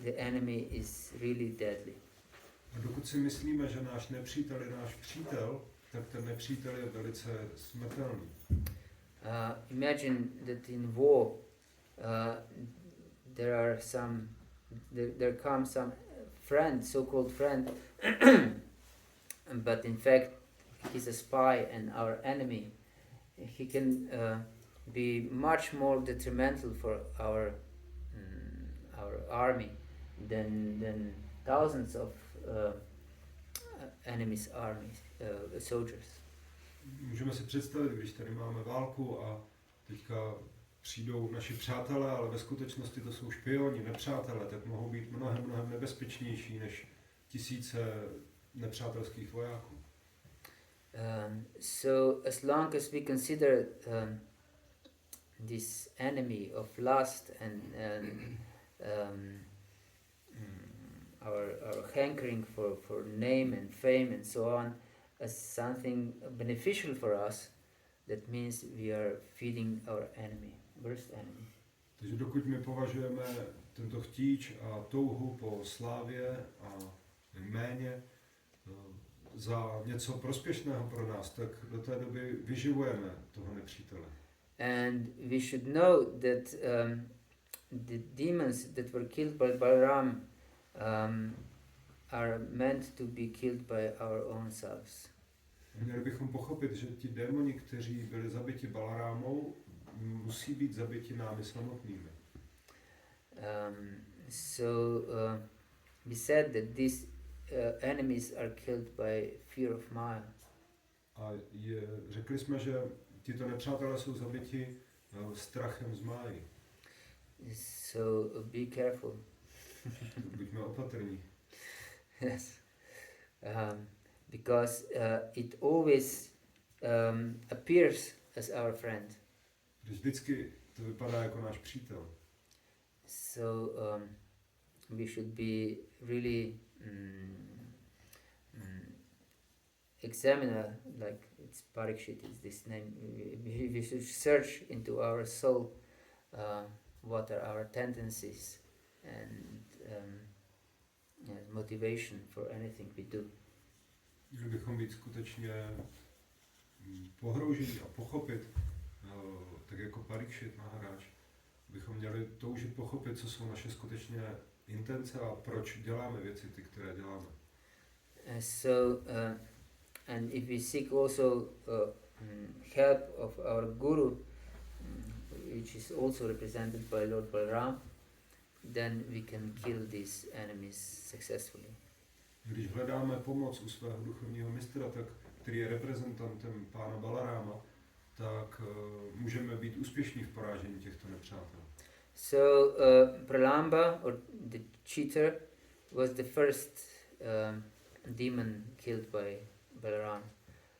the enemy is really deadly. A dokud si myslíme, že náš nepřítel je náš přítel, tak ten nepřítel je velice smrtelný. Imagine that in war there comes some friend, so-called friend, but in fact he's a spy and our enemy. He can be much more detrimental for our army than thousands of enemy's armies, soldiers. Můžeme si představit, když tady máme válku a teďka přijdou naši přátelé, ale ve skutečnosti to jsou špioni, nepřátelé, tak mohou být mnohem nebezpečnější než tisíce nepřátelských vojáků. So as long as we consider this enemy of lust and our hankering for name and fame and so on as something beneficial for us, that means we are feeding our enemy, worst enemy. Takže dokud my považujeme tento chtíč a touhu po slávě a jméně za něco prospěšného pro nás, tak do té doby vyživujeme toho nepřítele. And we should know that the demons that were killed by Balaram are meant to be killed by our own selves. Měli bychom pochopit, že ti démoni, kteří byli zabiti Balarámou, musí být zabiti námi samotnými. We said that these enemies are killed by fear of Maya. A řekli jsme, že tito nepřátelé jsou zabiti strachem z Máji. So be careful. Buďme opatrní. Yes. Because it always appears as our friend. Vždycky to vypadá jako náš přítel. So we should be really examine, like it's Parikshit is this name. We should search into our soul, what are our tendencies and motivation for anything we do. Měli bychom být skutečně pohroužení a pochopit, tak jako Parikshit Maharaj, bychom měli toužit pochopit, co jsou naše skutečně intence a proč děláme věci, ty, které děláme. And if we seek also help of our guru, which is also represented by Lord Balaram, then we can kill these enemies successfully. Když hledáme pomoc u svého duchovního mistra, tak, který je reprezentantem pána Balaráma, tak můžeme být úspěšní v porážení těchto nepřátel. So Pralamba, or the cheater, was the first demon killed by Balaram.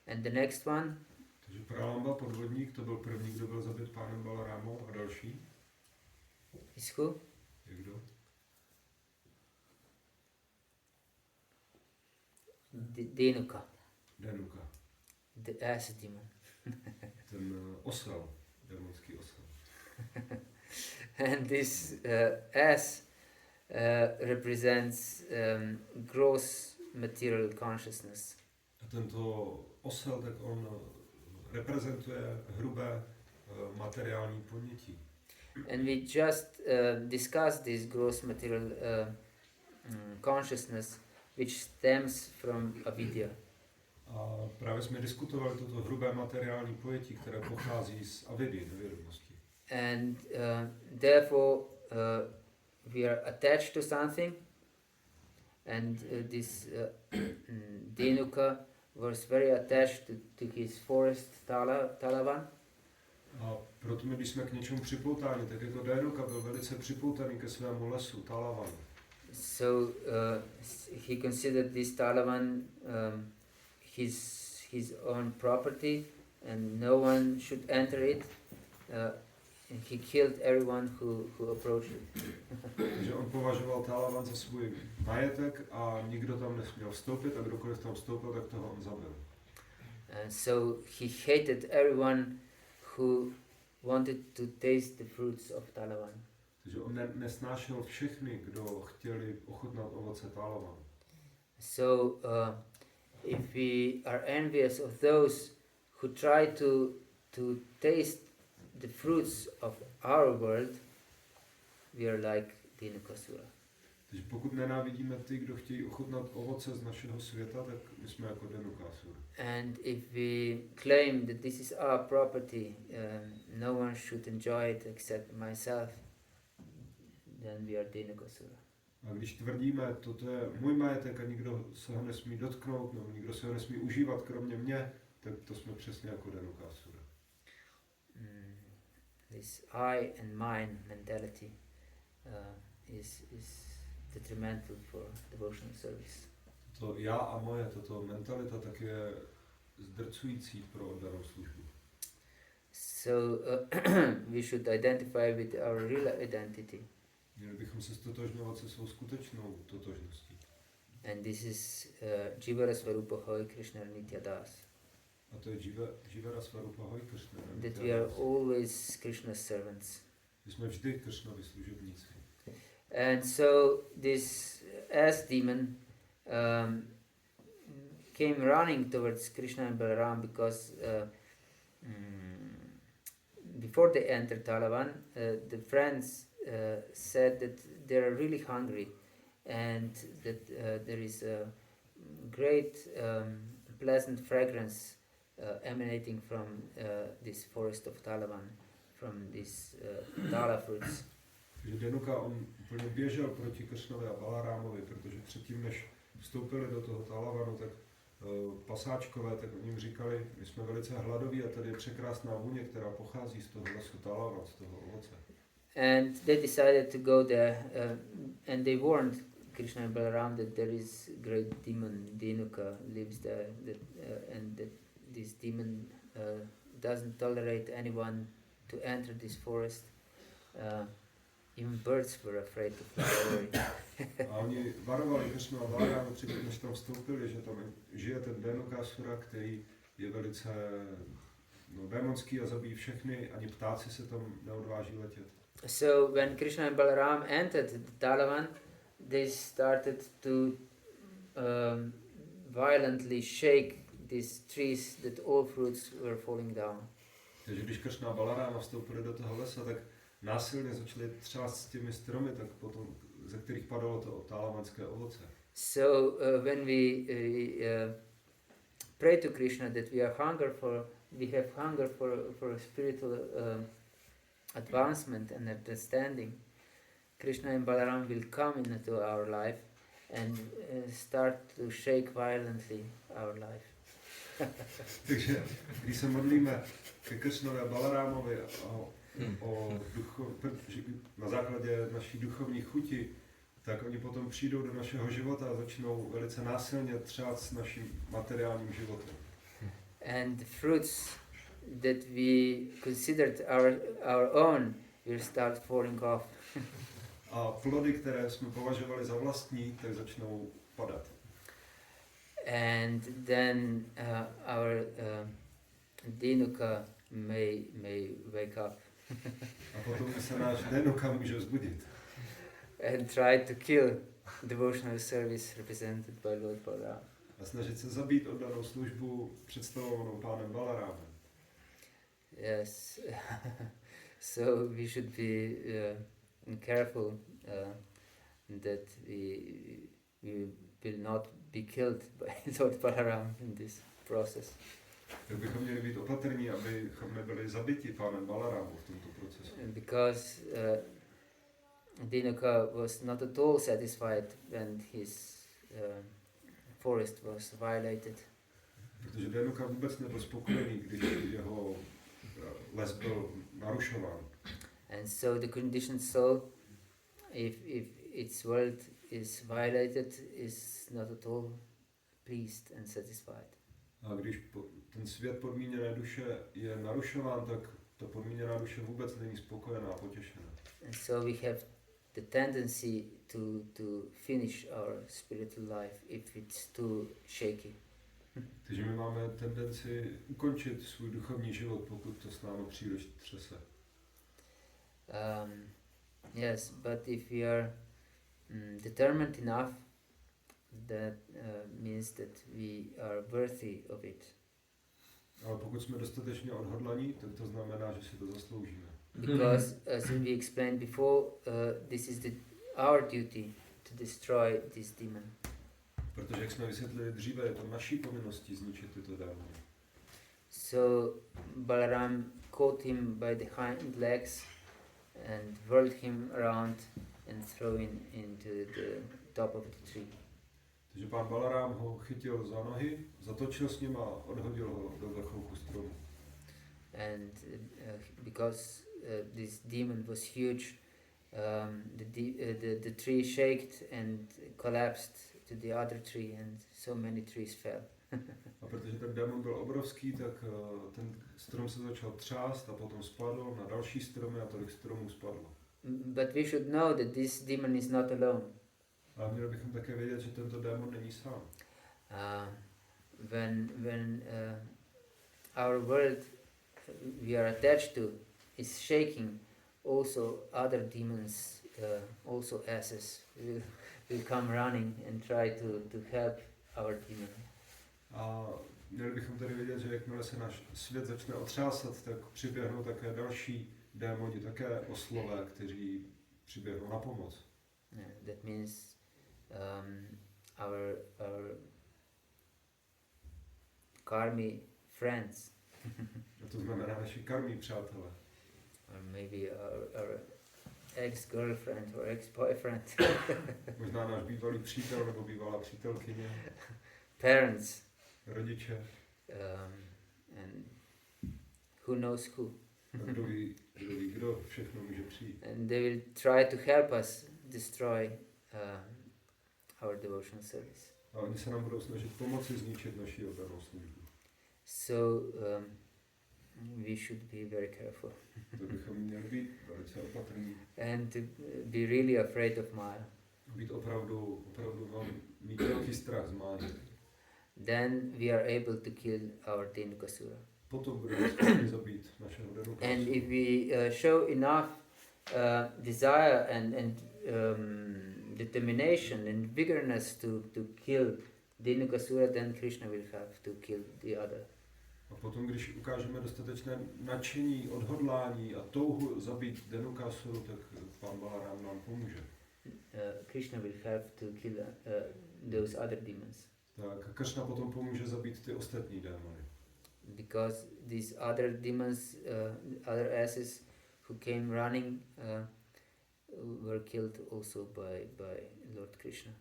And the next one? Takže Pralamba, podvodník, to byl první, kdo byl zabit pánem Balarámou, a další? Is who? Je kdo? Denuka. Denuka. The ass demon. Ten osel, démonský osel. And this ass represents gross material consciousness. A tento osel, tak on reprezentuje hrubé materiální ponětí. And we just discussed this gross material consciousness, which stems from avidya. A právě jsme diskutovali toto hrubé materiální pojetí, které pochází z avidy, nevědomosti. And therefore we are attached to something, and this Denuka was very attached to his forest Talavan. A proto my, když jsme k něčemu připoutáni, tak jako Denuka byl velice připoutaný ke svému lesu, Talavanu. So he considered this Talavan his own property, and no one should enter it. he killed everyone who approached it. Takže on považoval Talavan za svůj majetek a nikdo tam nesměl vstoupit a kdokoliv tam vstoupil, tak toho on zabil. And so he hated everyone who wanted to taste the fruits of Talavan. Takže on nesnášel všechny, kdo chtěli ochutnat ovoce Talavanu. So if we are envious of those who try to taste the fruits of our world, we are like Dhinukasura. Takže pokud nenávidíme ty, kdo chtějí ochutnat ovoce z našeho světa, tak my jsme jako Dhenukasura. And if we claim that this is our property, no one should enjoy it except myself, then we are Dhinukasura. A když tvrdíme, toto je můj majetek a nikdo se ho nesmí dotknout, nebo nikdo se ho nesmí užívat kromě mě, tak to jsme přesně jako Dhenukasura. This I and mine mentality is detrimental for devotional service. To já a moje, tato mentalita tak je zdrcující pro oddanou službu. So we should identify with our real identity. Měli bychom se stotožňovat se svou skutečnou totožností. And this is Jivara Swarupa Hoy Krishna Nitya Das. A to je Jivara Swarupa Hoy Krishna. That we are always Krishna's servants. My jsme vždy Krishnovi služebníci. And so this ass demon came running towards Krishna and Balaram because before they entered Talavan, the friends said that they are really hungry and that there is a great pleasant fragrance emanating from this forest of Talavan, from these Tala fruits. Takže Denuka, on úplně běžel proti Kršnovi a Balarámovi, protože předtím, než vstoupili do toho Talavanu, tak pasáčkové, tak oni jim říkali, my jsme velice hladoví a tady je překrásná vůně, která pochází z toho lesu Talavan, z toho ovoce. And they decided to go there, and they warned Krishna and Balaram that there is great demon Denuka lives there, and that this demon doesn't tolerate anyone to enter this forest. Even birds were afraid to fly away. A oni varovali Kršnu a Balarámu předtím, než tam vstoupili, že tam žije ten Dhenukasura, který je velice démonský a zabíjí všechny, ani ptáci se tam neodváží letět. So when Krishna and Balaram entered the Talavan, they started to violently shake these trees that all fruits were falling down. Takže když Kršna a Balaráma vstoupili do toho lesa, tak násilně začali třást s těmi stromy, tak potom, ze kterých padalo to talavanské ovoce. So when we pray to Krishna that we have hunger for spiritual advancement and understanding, Krishna and Balaram will come into our life and start to shake violently our life. Takže když se modlíme ke Kršnovi a Balarámovi na základě naší duchovní chuti, tak oni potom přijdou do našeho života a začnou velice násilně třát s naším materiálním životem. And the fruits that we considered our own will start falling off. A plody, které jsme považovali za vlastní, tak začnou padat. And then our Dhenuka may wake up. A potom se náš Dhenuka může vzbudit. And try to kill devotional service represented by Lord Balaram. A snažit se zabít oddanou službu představovanou pánem Balarámem. Yes. So we should be careful that we will not be killed by Lord Balaram in this process. Tak bychom měli být opatrní, abychom nebyli zabiti pánem Balarámem v tomto procesu. Because Dhenuka was not at all satisfied when his forest was violated. Protože Dhenuka vůbec nebyl spokojený, když jeho les byl narušován. And so the conditioned soul, if its world is violated, is not at all pleased and satisfied. A když ten svět podmíněné duše je narušován, tak ta podmíněná duše vůbec není spokojená a potěšená. And so we have the tendency to finish our spiritual life if it's too shaky. Takže my máme tendenci ukončit svůj duchovní život, pokud to s námi příliš třese. Yes, but if we are determined enough, that means that we are worthy of it. Ale pokud jsme dostatečně odhodlaní, tak to znamená, že si to zasloužíme. Because as we explained before, this is our duty to destroy this demon. Protože jak jsme vysvětlili dříve, je to naší povinností zničit tyto démony. So Balaram caught him by the hind legs and whirled him around and threw him into the top of the tree. Takže pán Balarám ho chytil za nohy, zatočil s ním a odhodil ho do vrcholku stromu. And because this demon was huge, the tree shaked and collapsed to the other tree, and so many trees fell. A protože ten démon byl obrovský, tak ten strom se začal třást a potom spadl na další stromy a tolik stromů spadlo. But we should know that this demon is not alone. A měli bychom také vědět, že tento démon není sám. When our world we are attached to is shaking, also other demons, also asses, will come running and try to help our demon. A měli bychom tedy vědět, že jakmile se náš svět začne otřásat, tak přiběhnou také další démoni, také oslové, kteří přiběhnou na pomoc. Yeah, that means our karmi friends. A to znamená naši karmí přátelé. Or maybe our ex-girlfriend or ex-boyfriend. Možná náš bývalý přítel nebo bývalá přítelkyně. Parents. Rodiče. And who knows who. Kdo ví, kdo všechno může přijít. And they will try to help us destroy our devotional service. A oni se nám budou snažit pomoci zničit naši oddanou službu. So we should be very careful. To bychom měli být velice opatrní. And to be really afraid of Maya. Být opravdu mít velký strach z máje. Then we are able to kill our Dhenukasura. Potom budeme schopni zabít našeho Dhenukasura. And if we show enough desire and determination and vigorousness to kill Dhenukasura, then Krishna will have to kill the other. A potom, když ukážeme dostatečné nadšení, odhodlání a touhu zabít Dhenukasuru, tak pán Balarám nám pomůže. Krishna will have to kill those other demons. Tak Krishna potom pomůže zabít ty ostatní démony. Because these other demons, other asses who came running, were killed also by Lord Krishna.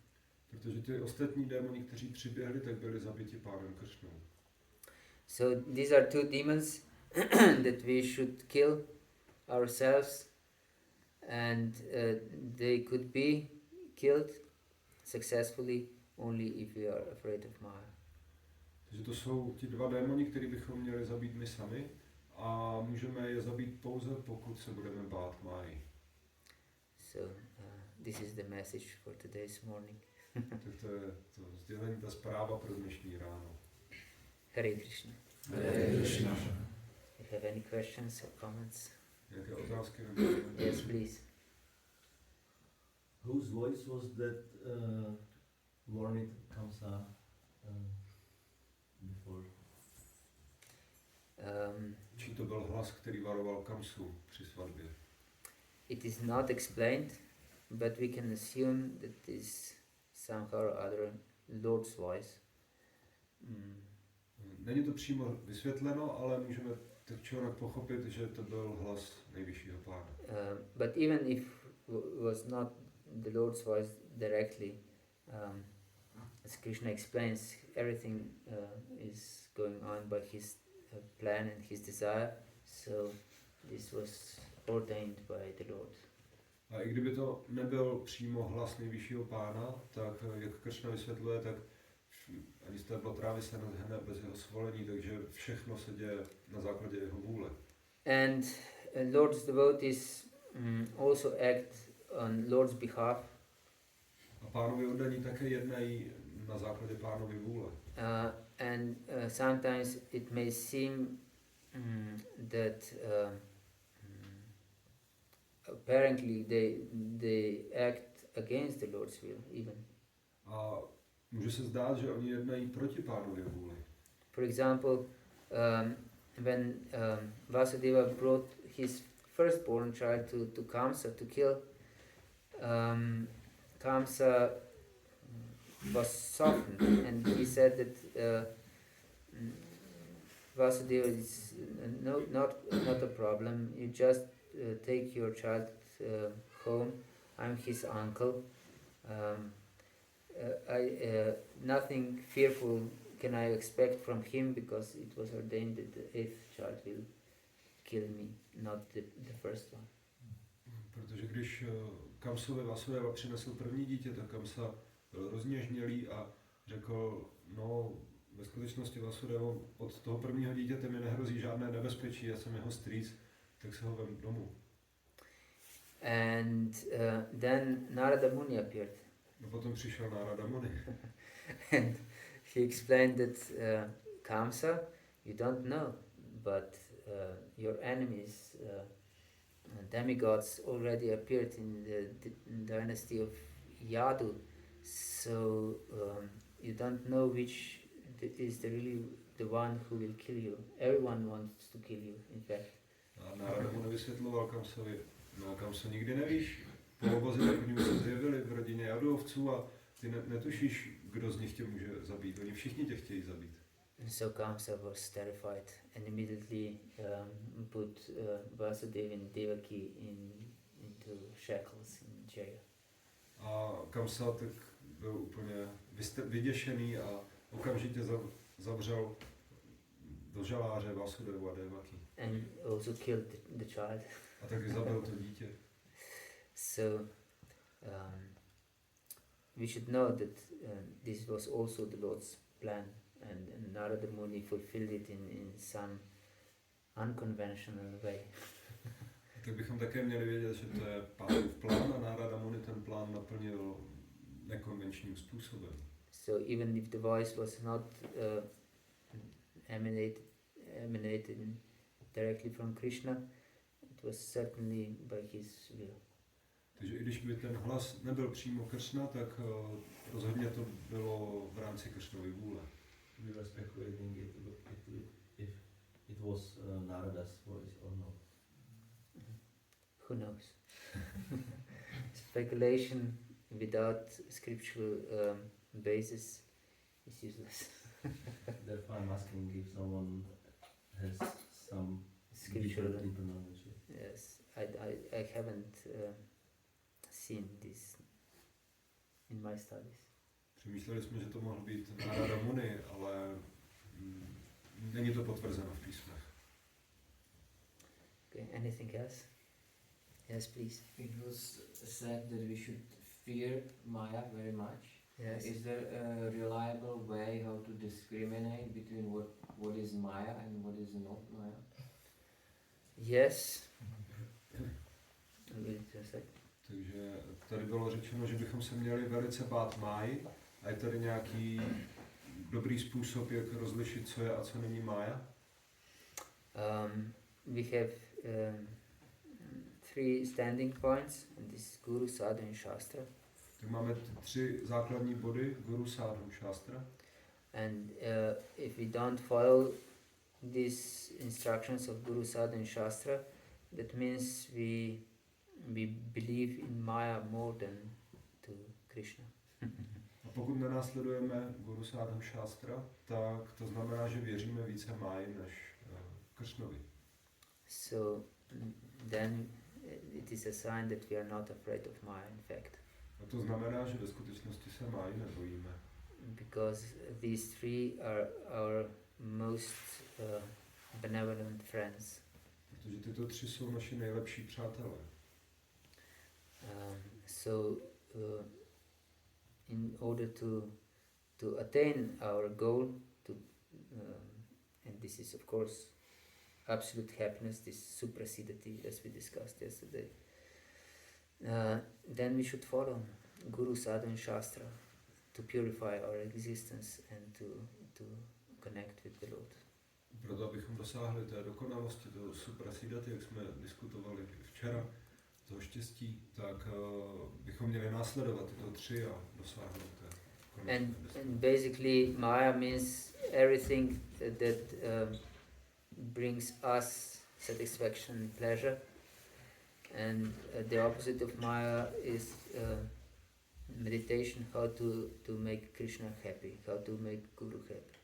Protože ty ostatní démoni, kteří přiběhli, tak byli zabiti pánem Krishnou. So these are two demons that we should kill ourselves, and they could be killed successfully only if we are afraid of Maya. Takže to jsou ti dva démoni, který bychom měli zabít my sami a můžeme je zabít pouze, pokud se budeme bát Máji. So this is the message for today's morning. Tak to je to sdělení, ta zpráva pro dnešní ráno. Hare Krishna. Hare Krishna. You have any questions or comments? Nějaké otázky? Yes, please. Whose voice was that warning Kamsa before? Čí to byl hlas, který varoval Kamsu při svatbě? It is not explained, but we can assume that this somehow or other Lord's voice. Není to přímo vysvětleno, ale můžeme tak člověk pochopit, že to byl hlas nejvyššího pána. But even if was not the Lord's voice directly, as Krishna explains, everything is going on by his plan and his desire, so this was ordained by the Lord. A i kdyby to nebyl přímo hlas nejvyššího pána, tak jak Krishna vysvětluje, tak ani z té Batrávy se nehne bez jeho svolení, takže všechno se děje na základě jeho vůle. And Lord's devotees also act on Lord's behalf. A pánovi oddaní také jednají na základě pánovy vůle. And sometimes it may seem that apparently they act against the Lord's will even. A může se zdát, že oni jednají proti pánově vůli. For example, when Vasudeva brought his firstborn child to Kamsa to kill, Kamsa was softened, and he said that Vasudeva is not a problem. You just take your child home. I'm his uncle. Nothing fearful can I expect from him, because it was ordained that the eighth child will kill me, not the first one. Protože když Kamsovi Vasudeva přinesl první dítě, tak Kamsa byl rozněžnělý a řekl, no ve skutečnosti Vasudevo, od toho prvního dítěte mi nehrozí žádné nebezpečí, já jsem jeho strýc, tak se ho vem domů. And then Narada Muni appeared. No potom přišel Narada Muni. And he explained that Kamsa, you don't know, but your enemies, demigods, already appeared in the dynasty of Yadu, so you don't know which is really the one who will kill you. Everyone wants to kill you, in fact. A Narada Muni vysvětloval Kamsovi, no Kamso, nikdy nevíš, polobozy takovými se zjevili v rodině Jadovců a ty netušíš, kdo z nich tě může zabít. Oni všichni tě chtějí zabít. So Kamsa was terrified and immediately put Vasudeva and Devaki into shackles in jail. A Kamsa tak byl úplně vyděšený a okamžitě zavřel do žaláře Vasudevu a Devaki. And also killed the child. A taky zabil to dítě. So we should know that this was also the Lord's plan, and Narada Muni fulfilled it in some unconventional way. Tak bychom také měli vědět, že to je Pánův plán a Narada Muni ten plán naplnil nekonvenčním způsobem. So even if the voice was not emanated directly from Krishna, it was certainly by his will. Takže i když by ten hlas nebyl přímo Kršna, tak rozhodně to bylo v rámci Kršnovy vůle. We were speculating if it was Narada's voice or not. Who knows? Speculation without scriptural basis is useless. Therefore I'm asking if someone has some Scriptural deeper knowledge. Yes, I haven't seen this in my studies. Přemýšleli jsme, že to mohl být Narada Muni, ale není to potvrzeno v písmech. Okay, anything else? Yes, please. It was said that we should fear Maya very much. Yes. Is there a reliable way how to discriminate between what is Maya and what is not Maya? Yes. Wait a sec. Takže tady bylo řečeno, že bychom se měli velice bát máji. A je tady nějaký dobrý způsob, jak rozlišit, co je a co není mája? We have 3 standing points, and this is Guru, Sadhu and Shastra. Tak máme 3 základní body, Guru, Sadhu, Shastra. And if we don't follow these instructions of Guru, Sadhu and Shastra, that means we believe in Maya more than to Krishna. A pokud nenásledujeme Guru, Sadhu, Shastra, tak to znamená, že věříme více máji než Kršnovi. So then it is a sign that we are not afraid of Maya, in fact. A to znamená, že ve skutečnosti se máji nebojíme. Because these 3 are our most benevolent friends. Protože tyto 3 jsou naši nejlepší přátelé. So in order to attain our goal, and this is of course absolute happiness, this suprasidati, as we discussed yesterday, then we should follow Guru, Sadhu and Shastra to purify our existence and to connect with the Lord. Proto, abychom dosáhli té dokonalosti, toho suprasidati, jak jsme diskutovali včera, toho štěstí, tak bychom měli následovat tyto tři a dosáhnout té dokonalosti. And basically Maya means everything that brings us satisfaction and pleasure, and the opposite of Maya is meditation, how to make Krishna happy, how to make Guru happy.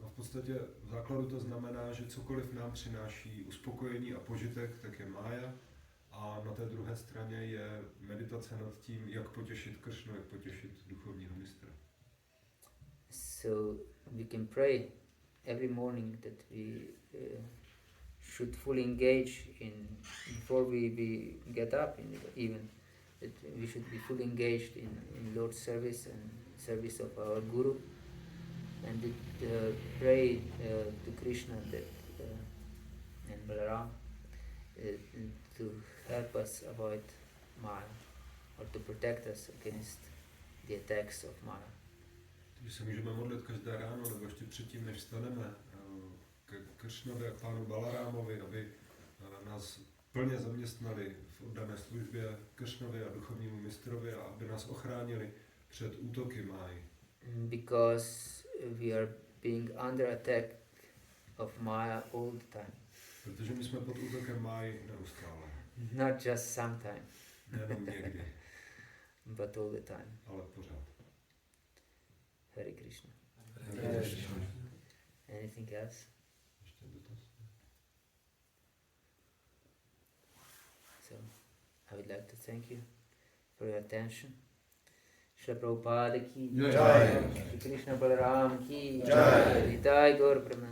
A v podstatě v základu to znamená, že cokoliv nám přináší uspokojení a požitek, tak je mája, a na té druhé straně je meditace nad tím, jak potěšit Kršnu, jak potěšit duchovního mistra. So we can pray every morning that we should fully engage in, before we get up even, that we should be fully engaged in Lord's service and service of our Guru, and pray to Krishna that and Balarama to help us avoid Maya, or to protect us against the attacks of Maya. Takže se můžeme modlit každé ráno, nebo ještě předtím, než vstaneme, k Kršnovi a k pánu Balarámovi, aby nás plně zaměstnali v oddané službě Kršnovi a duchovnímu mistrovi a aby nás ochránili před útoky Máji. Because we are being under attack of Maya all the time. Protože my jsme pod útokem Máji neustále. Not just sometime, Nejenom někdy, but all the time. ale pořád. Hare Krishna. Hare Krishna. Anything else? Ještě dotaz? So, I would like to thank you for your attention. Shri Prabhupada ki Jai. Shri Krishna Balaram ki Jai. Jai Gaur Premanand.